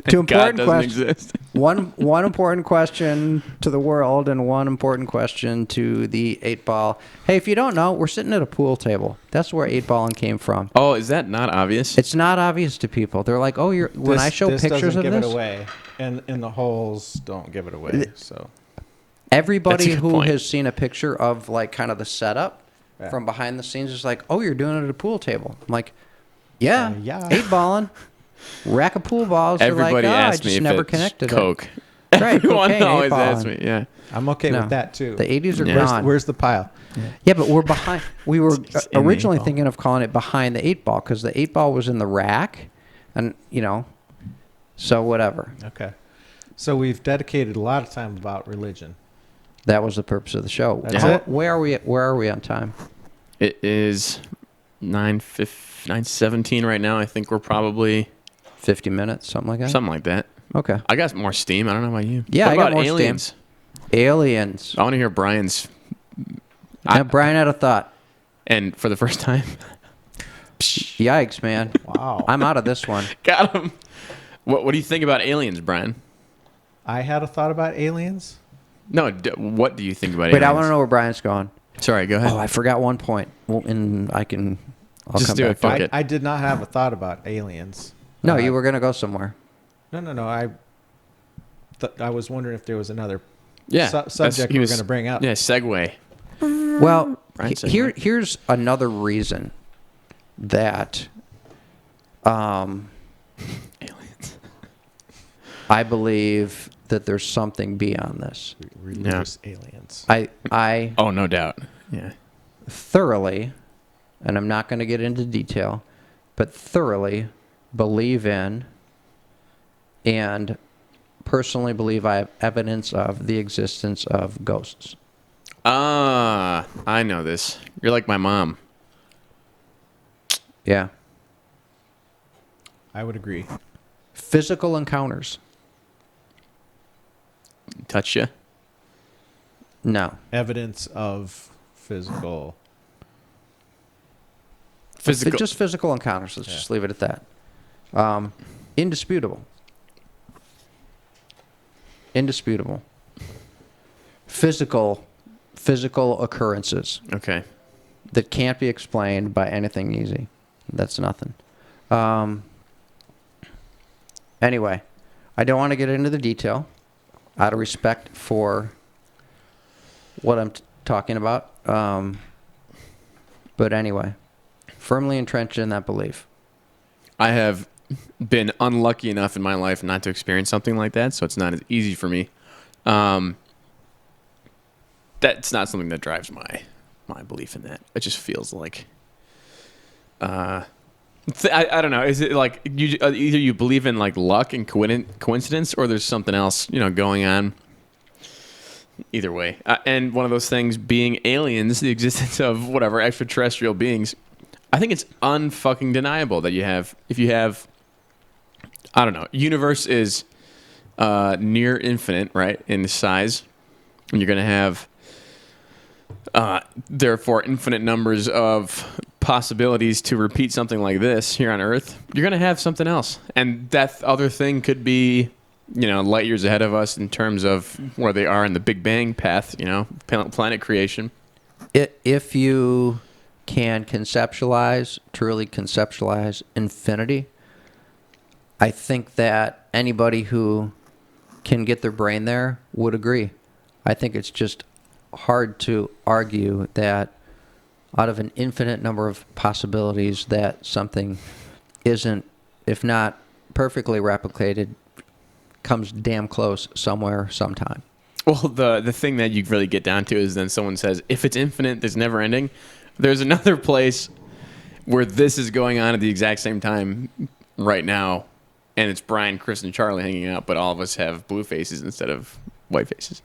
Two God important doesn't questions. exist. One important question to the world and one important question to the 8-ball. Hey, if you don't know, we're sitting at a pool table. That's where 8-balling came from. Oh, is that not obvious? It's not obvious to people. They're like, "Oh, when I show pictures doesn't of give this, it away, and the holes don't give it away." So everybody That's a good who point. has seen a picture of like kind of the setup from behind the scenes is like, "Oh, you're doing it at a pool table." I'm like, "Yeah, yeah. 8-balling, rack of pool balls." They're Everybody like, "Oh, I asked me just if never it's connected Coke. it." Right, Everyone cocaine, always 8-balling. asks me. Yeah. I'm okay No. with that too. The 80s are Yeah. gone. Where's the pile? Yeah, but we're behind. We were in the originally 8-ball. thinking of calling it behind the 8-ball because the 8-ball was in the rack, and so whatever. Okay. So we've dedicated a lot of time about religion. That was the purpose of the show. That's it? Where are we on time? It is 9:17 right now. I think we're probably 50 minutes, something like that. something like that. Okay. I got more steam. I don't know about you. Yeah, what I got about more steam. aliens? Aliens. I want to hear Brian's. Now, Brian had a thought. And for the first time, Yikes, man. Wow. I'm out of this one. got him. What do you think about aliens, Brian? I had a thought about aliens. No, what do you think about Wait, aliens? I want to know where Brian's going. Sorry, go ahead. Oh, I forgot one point. Well, and I'll Just come do back it. to Fuck it. I did not have a thought about aliens. No, you were going to go somewhere. No. I was wondering if there was another Yeah, subject we were going to bring up. Yeah, segue. Well, Brian said here's another reason that Aliens. I believe that there's something beyond this. Religious aliens. I Oh, no doubt. Yeah. thoroughly, and I'm not going to get into detail, but thoroughly believe in and personally believe I have evidence of the existence of ghosts. Ah, I know this. You're like my mom. Yeah. I would agree. Physical encounters. Touch you? Evidence of physical. Just physical encounters. Let's just leave it at that. Indisputable. Physical occurrences Okay. that can't be explained by anything easy. That's nothing. Anyway, I don't want to get into the detail out of respect for what I'm talking about. But anyway, firmly entrenched in that belief. I have been unlucky enough in my life not to experience something like that, so it's not as easy for me. That's not something that drives my belief in that. It just feels like, I don't know. Is it like either you believe in like luck and coincidence, or there's something else going on? Either way, and one of those things being aliens, the existence of whatever extraterrestrial beings. I think it's unfucking deniable that if you have, I don't know, universe is near infinite, right, in size, and you're going to have, therefore, infinite numbers of possibilities to repeat something like this here on Earth. You're going to have something else, and that other thing could be, light years ahead of us in terms of where they are in the Big Bang path, planet creation. If you can truly conceptualize infinity, I think that anybody who can get their brain there would agree. I think it's just hard to argue that out of an infinite number of possibilities that something isn't, if not perfectly replicated, comes damn close somewhere, sometime. Well, the thing that you really get down to is then someone says, if it's infinite, there's never ending. There's another place where this is going on at the exact same time right now, and it's Brian, Chris, and Charlie hanging out, but all of us have blue faces instead of white faces.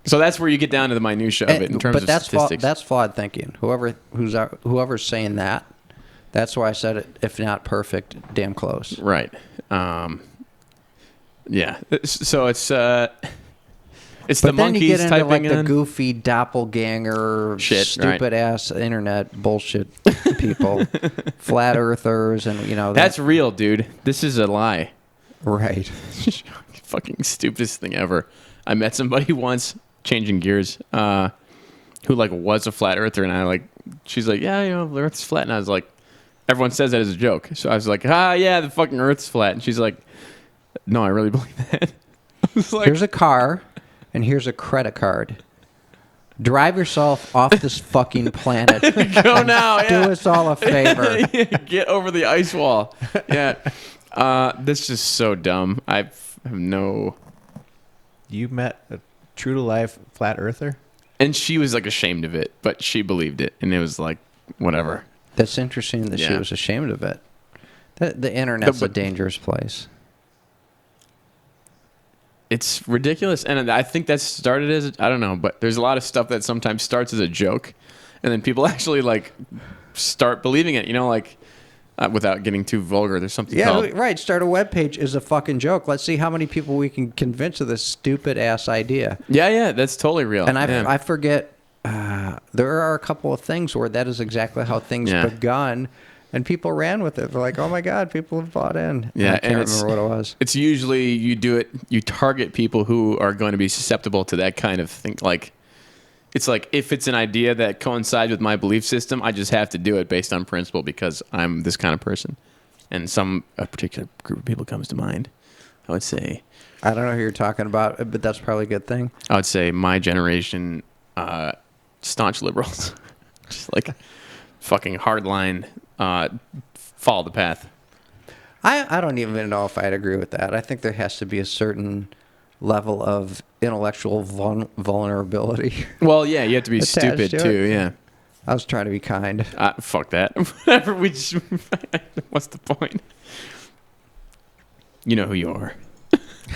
So that's where you get down to the minutia of it in terms of statistics. That's flawed thinking. Whoever's saying that, that's why I said it, if not perfect, damn close. Right. Yeah. So it's but the monkeys you get into typing like the in goofy doppelganger, shit, stupid ass internet bullshit people, flat earthers, and that's real, dude. This is a lie. Right. Fucking stupidest thing ever. I met somebody once, changing gears, who like was a flat earther, and she's like, yeah, the Earth's flat, and I was like, everyone says that as a joke, so I was like, yeah, the fucking Earth's flat, and she's like, no, I really believe that. I was like, here's a car. And here's a credit card. Drive yourself off this fucking planet. Go now. Yeah. Do us all a favor. Get over the ice wall. Yeah. That's just so dumb. I have no... You met a true-to-life flat earther? And she was like ashamed of it, but she believed it. And it was like, whatever. That's interesting that she was ashamed of it. The internet's a dangerous place. It's ridiculous, and I think that started as, I don't know, but there's a lot of stuff that sometimes starts as a joke, and then people actually like start believing it, without getting too vulgar. There's something called... right. Start a webpage is a fucking joke. Let's see how many people we can convince of this stupid ass idea. Yeah, that's totally real. And I forget, there are a couple of things where that is exactly how things begun. And people ran with it. They're like, oh, my God, people have bought in. Yeah, I can't remember what it was. It's usually you target people who are going to be susceptible to that kind of thing. Like, it's like, if it's an idea that coincides with my belief system, I just have to do it based on principle because I'm this kind of person. And a particular group of people comes to mind. I would say... I don't know who you're talking about, but that's probably a good thing. I would say my generation, staunch liberals. Just like fucking hardline... follow the path. I don't even know if I'd agree with that. I think there has to be a certain level of intellectual vulnerability. Well, yeah, you have to be Attached stupid to it. too. Yeah. I was trying to be kind. Fuck that. Whatever. What's the point? You know who you are.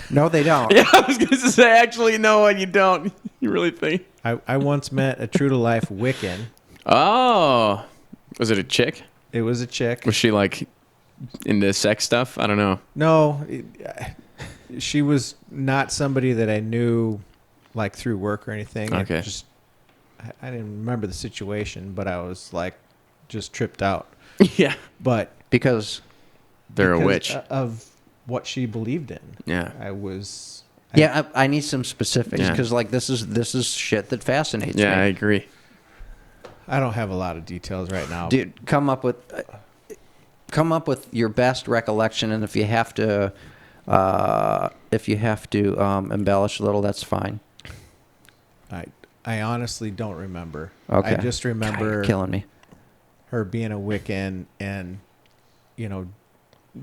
No, they don't. Yeah, I was gonna say actually no, and you don't. You really think? I once met a true to life Wiccan. Oh, was it a chick? It was a chick. Was she like into sex stuff? I don't know. No, she was not somebody that I knew like through work or anything. Okay. I didn't remember the situation, but I was like just tripped out. Yeah, But Because they're a because witch. of what she believed in. Yeah. I need some specifics Yeah. because like this is shit that fascinates Yeah, me. I agree. I don't have a lot of details right now. Dude, come up with your best recollection, and if you have to embellish a little, that's fine. I honestly don't remember. Okay. I just God, remember you're killing me. her being a Wiccan, and you know,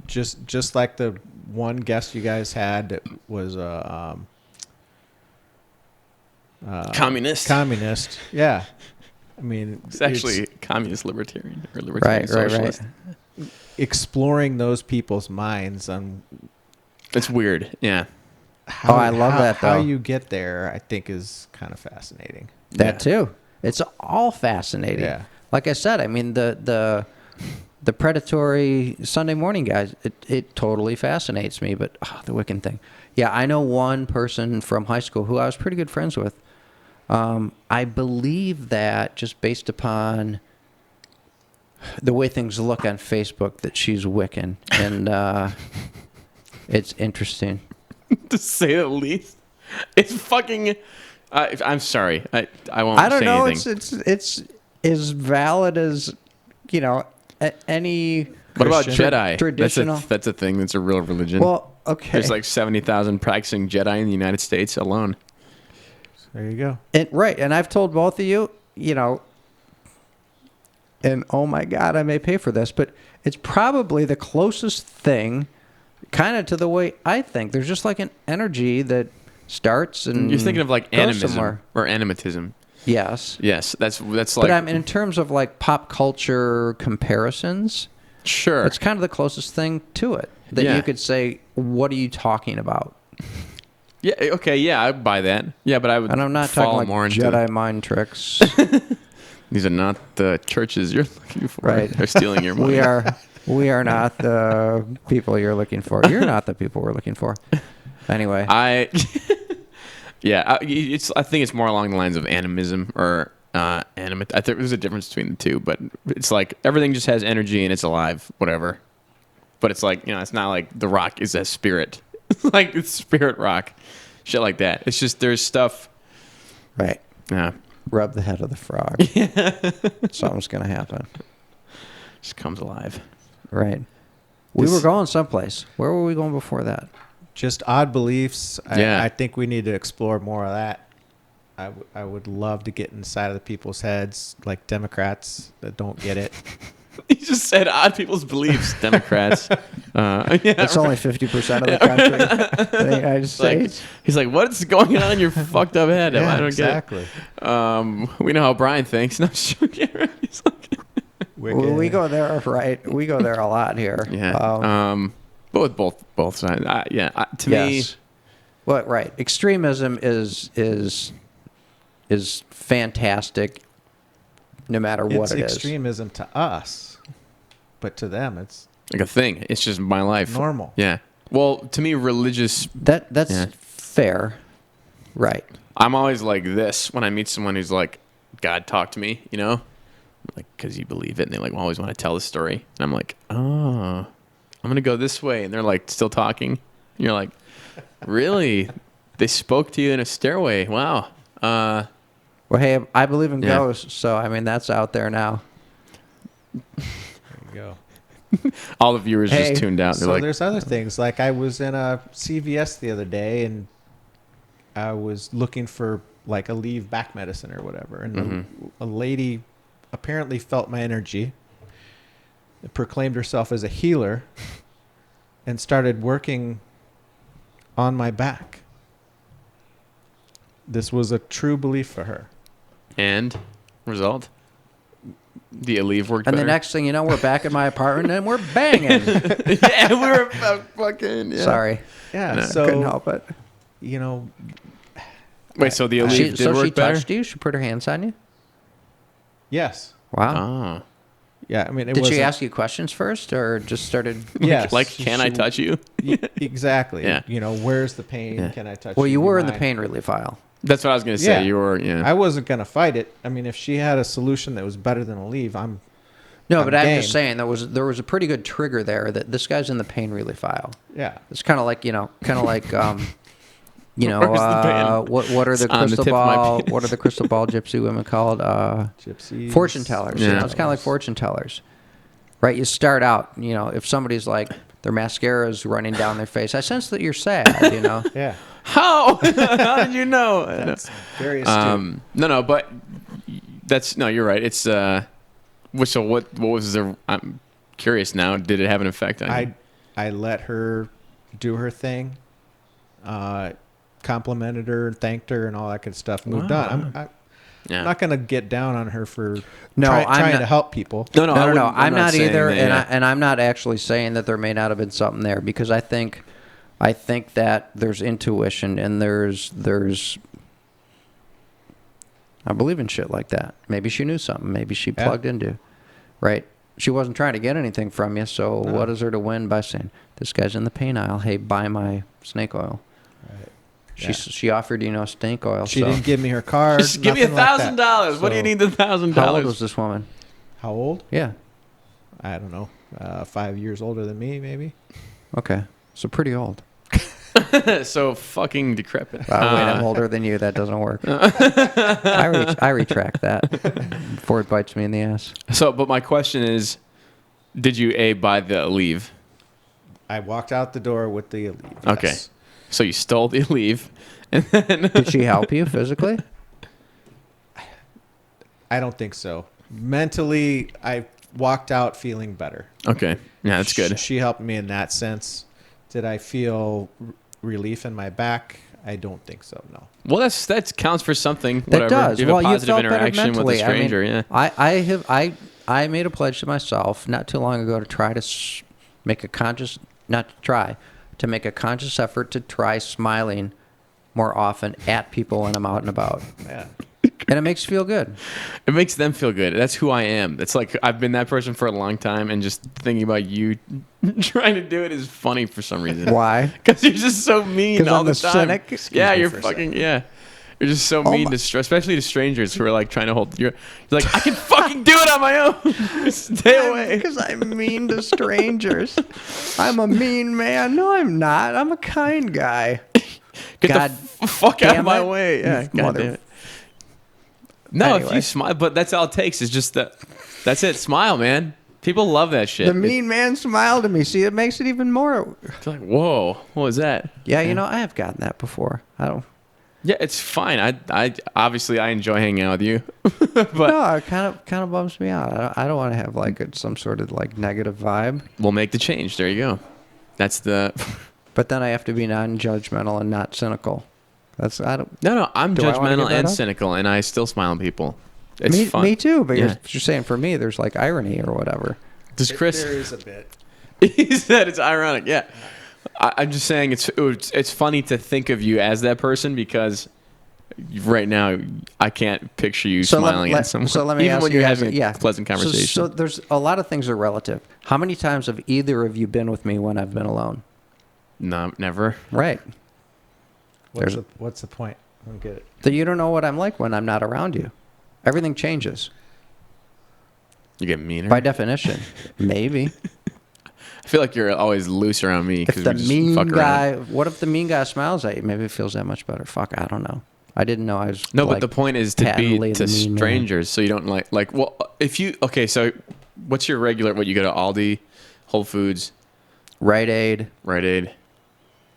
just like the one guest you guys had that was Communist. Communist, yeah. I mean, It's actually communist libertarian or libertarian socialist. Right. exploring those people's minds on It's weird. Yeah. how, I love that, how though. you get there. I think is kind of fascinating. That too. It's all fascinating. Yeah. Like I said, I mean the predatory Sunday morning guys, it totally fascinates me. But the Wiccan thing, yeah, I know one person from high school who I was pretty good friends with. I believe that just based upon the way things look on Facebook, that she's Wiccan, and it's interesting. To say the least. It's fucking. I'm sorry. I won't. I don't say know. Anything. It's as valid as any. What about Christian. Jedi? Traditional. That's a thing. That's a real religion. Well, okay. There's like 70,000 practicing Jedi in the United States alone. There you go. Right, and I've told both of you, and oh my God, I may pay for this, but it's probably the closest thing, kind of to the way I think. There's just like an energy that starts and You're thinking of like goes animism somewhere. or animatism. Yes, Yes, that's like. but I mean, in terms of like pop culture comparisons, sure. it's kind of the closest thing to it that Yeah. you could say, "What are you talking about?" Yeah. Okay. Yeah, I buy that. Yeah, but I would. And I'm not fall talking like more into Jedi mind tricks. These are not the churches you're looking for. Right. They're stealing your money. We are not the people you're looking for. You're not the people we're looking for. Anyway, Yeah, I think it's more along the lines of animism or animate. I think there's a difference between the two, but it's like everything just has energy and it's alive, whatever. But it's like, it's not like the rock is a spirit. Like it's spirit rock, shit like that. It's just there's stuff. right. Yeah, Rub the head of the frog. Something's gonna happen. just comes alive. Right. We were going someplace. Where were we going before that? Just odd beliefs. Yeah. I think we need to explore more of that. I would love to get inside of the people's heads, like Democrats that don't get it. He just said odd people's beliefs, Democrats. Yeah, It's only 50% of the country in the United States. he's like, what's going on in your fucked up head? I don't exactly. get it. We know how Brian thinks. No, he's like, We go there, right? We go there a lot here. yeah. But with both sides, to me, Yes. Well, right. Extremism is fantastic, no matter what It's it is. extremism to us, but to them, it's like a thing. It's just my life. normal. Yeah. Well, to me, religious. That's Yeah. fair, right? I'm always like this when I meet someone who's like, God, talk to me, like because you believe it, and they like always want to tell the story, and I'm like, oh, I'm gonna go this way, and they're like still talking, and you're like, really? They spoke to you in a stairway? Wow. Well, hey, I believe in Yeah. ghosts, so I mean that's out there now. There you go. All the viewers Hey, just tuned out. They're So like, there's other things. Like I was in a CVS the other day, and I was looking for like a leave back medicine or whatever, and a lady apparently felt my energy, proclaimed herself as a healer and started working on my back. This was a true belief for her. And result? The Aleve worked And better? the next thing you know, we're back in my apartment and we're banging. Yeah, we were fucking... Yeah. Sorry. Yeah, No. so Couldn't help it. you know, Wait, so the Aleve did work she better? touched you? She put her hands on you? yes, Wow. Oh. yeah. I mean, it Did she wasn't- ask you questions first or just started? Yes, Like, can I touch you? Exactly. Yeah. You know, where's the pain? Yeah. Can I touch? Well, you Do were in the mind? pain relief aisle. That's what I was going to say. Yeah. You were, yeah. I wasn't gonna fight it. I mean, if she had a solution that was better than Aleve, I'm But I'm just game. saying there was a pretty good trigger there that this guy's in the pain relief aisle. yeah. It's kind of like you know Where's the what are the It's on the crystal tip of my ball penis. what are the crystal ball gypsy women called? Gypsies. Fortune tellers. You Yeah. know, it's kind of like fortune tellers, right? You start out, you know, if somebody's like their mascara is running down their face, I sense that you're sad. You know, Yeah. How? How did you know? That's very astute. No, but you're right. It's, so what was the, I'm curious now. Did it have an effect on you? I let her do her thing, complimented her, thanked her, and all that good stuff. Moved Wow. on. I'm Yeah. not gonna get down on her for No, I'm trying not- to help people. No, no. I'm not saying either, that, and yeah. and I'm not actually saying that there may not have been something there because I think that there's intuition and there's I believe in shit like that. Maybe she knew something. Maybe she Yeah. plugged into, right? She wasn't trying to get anything from you, so No. what is there to win by saying, this guy's in the pain aisle, hey, buy my snake oil. Right. She offered, snake oil. She so. didn't give me her card. Just give me nothing like that. $1,000. What do you So, need the $1,000? How old was this woman? How old? Yeah. I don't know. 5 years older than me, maybe. Okay. So pretty old. So fucking decrepit. Wait, I'm older than you. That doesn't work. I retract that before it bites me in the ass. But my question is, did you buy the Aleve? I walked out the door with the Aleve. Okay. Yes. So you stole the Aleve, and then Did she help you physically? I don't think so. Mentally, I walked out feeling better. okay, yeah, that's good. She helped me in that sense. Did I feel relief in my back? I don't think so. No. Well, that counts for something. That Whatever. does. You have Well, a you positive felt better interaction with a mentally. I mean, stranger. Yeah. I made a pledge to myself not too long ago to try to make a conscious effort to try smiling more often at people when I'm out and about, Yeah. and it makes you feel good. It makes them feel good. That's who I am. It's like I've been that person for a long time, and just thinking about you trying to do it is funny for some reason. Why? Because you're just so mean 'Cause all I'm the a time. cynic? Yeah, Excuse me you're for a fucking You're just so Oh mean my- to especially to strangers who are like trying to hold. You're like, I can fucking do it on my own. Stay away. Because I'm mean to strangers. I'm a mean man. No, I'm not. I'm a kind guy. Get God the fuck out damn of my it. way. Yeah, You God mother- damn it. No, if Anyway. you smile, but that's all it takes is just that. That's it. Smile, man. People love that shit. The mean man smiled at me. See, it makes it even more. It's like, whoa, what was that? Yeah, I have gotten that before. I don't. Yeah, it's fine. I obviously I enjoy hanging out with you, but No, it kind of bums me out. I don't want to have some sort of negative vibe. we'll make the change. There you go. That's the. But then I have to be non-judgmental and not cynical. I don't. No, I'm Do I wanna judgmental give that and up? cynical, and I still smile at people. It's me, fun. me too. But Yeah. you're saying for me, there's irony or whatever. Does Chris? There is a bit. He said it's ironic. Yeah, I'm just saying it's funny to think of you as that person because right now I can't picture you smiling at someone. So let me even ask when you you're guys- having a pleasant conversation. So there's a lot of things are relative. How many times have either of you been with me when I've been alone? No, never. Right. What's the point? I don't get it. That you don't know what I'm like when I'm not around you. Everything changes You get meaner. by definition. Maybe. I feel like you're always loose around me If because the we just mean fuck guy, around. what if the mean guy smiles at you? Maybe it feels that much better. Fuck, I don't know. I didn't know I was. No, but the point is to be patently to the mean man. strangers, so you don't like. Well, if you so, what's your regular? What you go to Aldi, Whole Foods, Rite Aid. Rite Aid,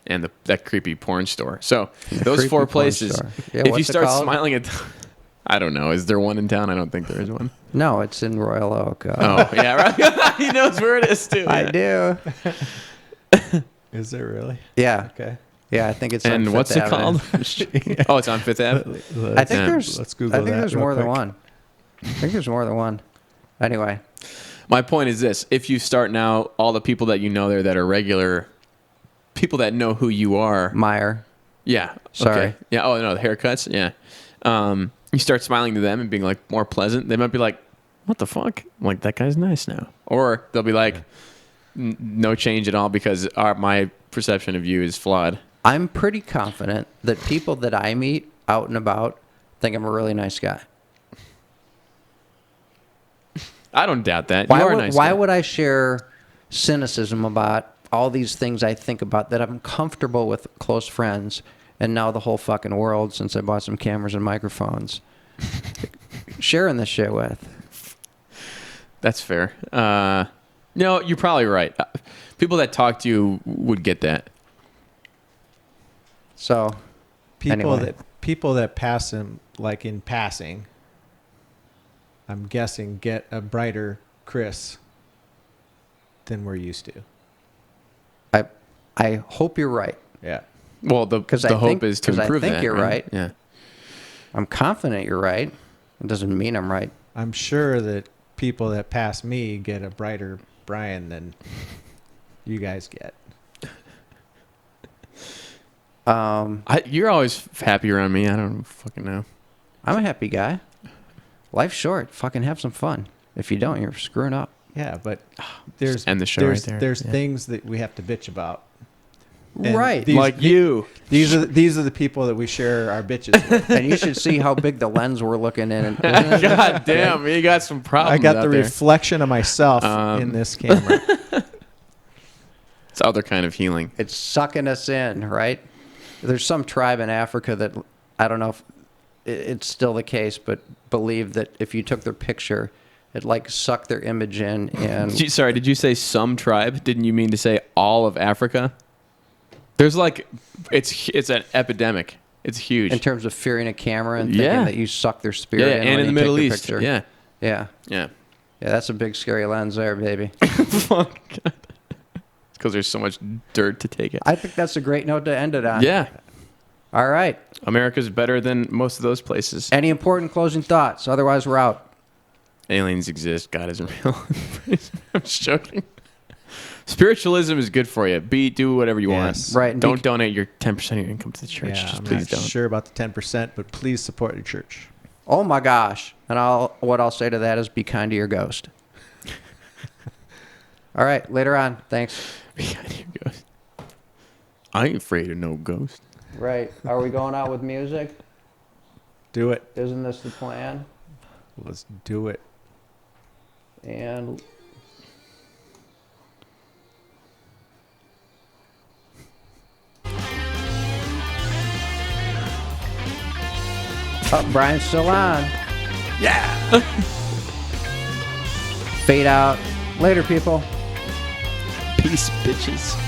and that creepy porn store. So those creepy four porn places. store. Yeah, If what's you it start called? smiling at I don't know. Is there one in town? I don't think there is one. No, it's in Royal Oak. Oh, yeah, right. He knows where it is, too. I do. Is it really? Yeah. Okay. Yeah, I think it's on And Fifth what's it Avenue. called? Oh, it's on Fifth Ave. I think Yeah. there's. Let's Google I think that there's real more than quick. one. I think there's more than one. Anyway, My point is this: if you start now, all the people that you know there that are regular people that know who you are, Meyer. yeah, Sorry. okay. Yeah. Oh no, the haircuts, yeah. You start smiling to them and being like more pleasant. They might be like, "What the fuck?" I'm like, that guy's nice now, or they'll be like, "No change at all," because my perception of you is flawed. I'm pretty confident that people that I meet out and about think I'm a really nice guy. I don't doubt that. You are a nice Why guy. would I share cynicism about all these things I think about that I'm comfortable with close friends and now the whole fucking world since I bought some cameras and microphones sharing this shit with? That's fair. No, you're probably right. People that talk to you would get that. So, anyway. People that pass him like in passing, I'm guessing get a brighter Chris than we're used to. I hope you're right. Yeah. Well, the hope is to improve that. I think you're right. Yeah. I'm confident you're right. It doesn't mean I'm right. I'm sure that people that pass me get a brighter Brian than you guys get. You're always happy around me. I don't fucking know. I'm a happy guy. Life's short. Fucking have some fun. If you don't, you're screwing up. Yeah, but there's end the show there's, right there. there's Yeah. things that we have to bitch about. And Right. these- Like you. These are the people that we share our bitches with. And you should see how big the lens we're looking in. God damn, you got some problems. I got out the there. reflection of myself in this camera. It's other kind of healing. It's sucking us in, right? There's some tribe in Africa that, I don't know if it's still the case, but believe that if you took their picture, it like sucked their image in. And Sorry, did you say some tribe? Didn't you mean to say all of Africa? There's like, it's an epidemic. It's huge. in terms of fearing a camera and thinking Yeah. that you suck their spirit Yeah, in and when in the you take Middle their East. picture. Yeah. Yeah. Yeah. Yeah, that's a big scary lens there, baby. Fuck. Because there's so much dirt to take it. I think that's a great note to end it on. Yeah. All right. America's better than most of those places. Any important closing thoughts? Otherwise, we're out. Aliens exist. God isn't real. I'm just joking. Spiritualism is good for you. Do whatever you Yes. want. Right, and Don't donate your 10% of your income to the church. Yeah, Just I'm please not don't. sure about the 10%, but please support the church. Oh my gosh. And what I'll say to that is be kind to your ghost. All right, later on. Thanks. I ain't afraid of no ghost. Right. Are we going out with music? Do it. Isn't this the plan? Let's do it. And oh, Brian's still on. Yeah. Fade out. Later, people. Peace, bitches.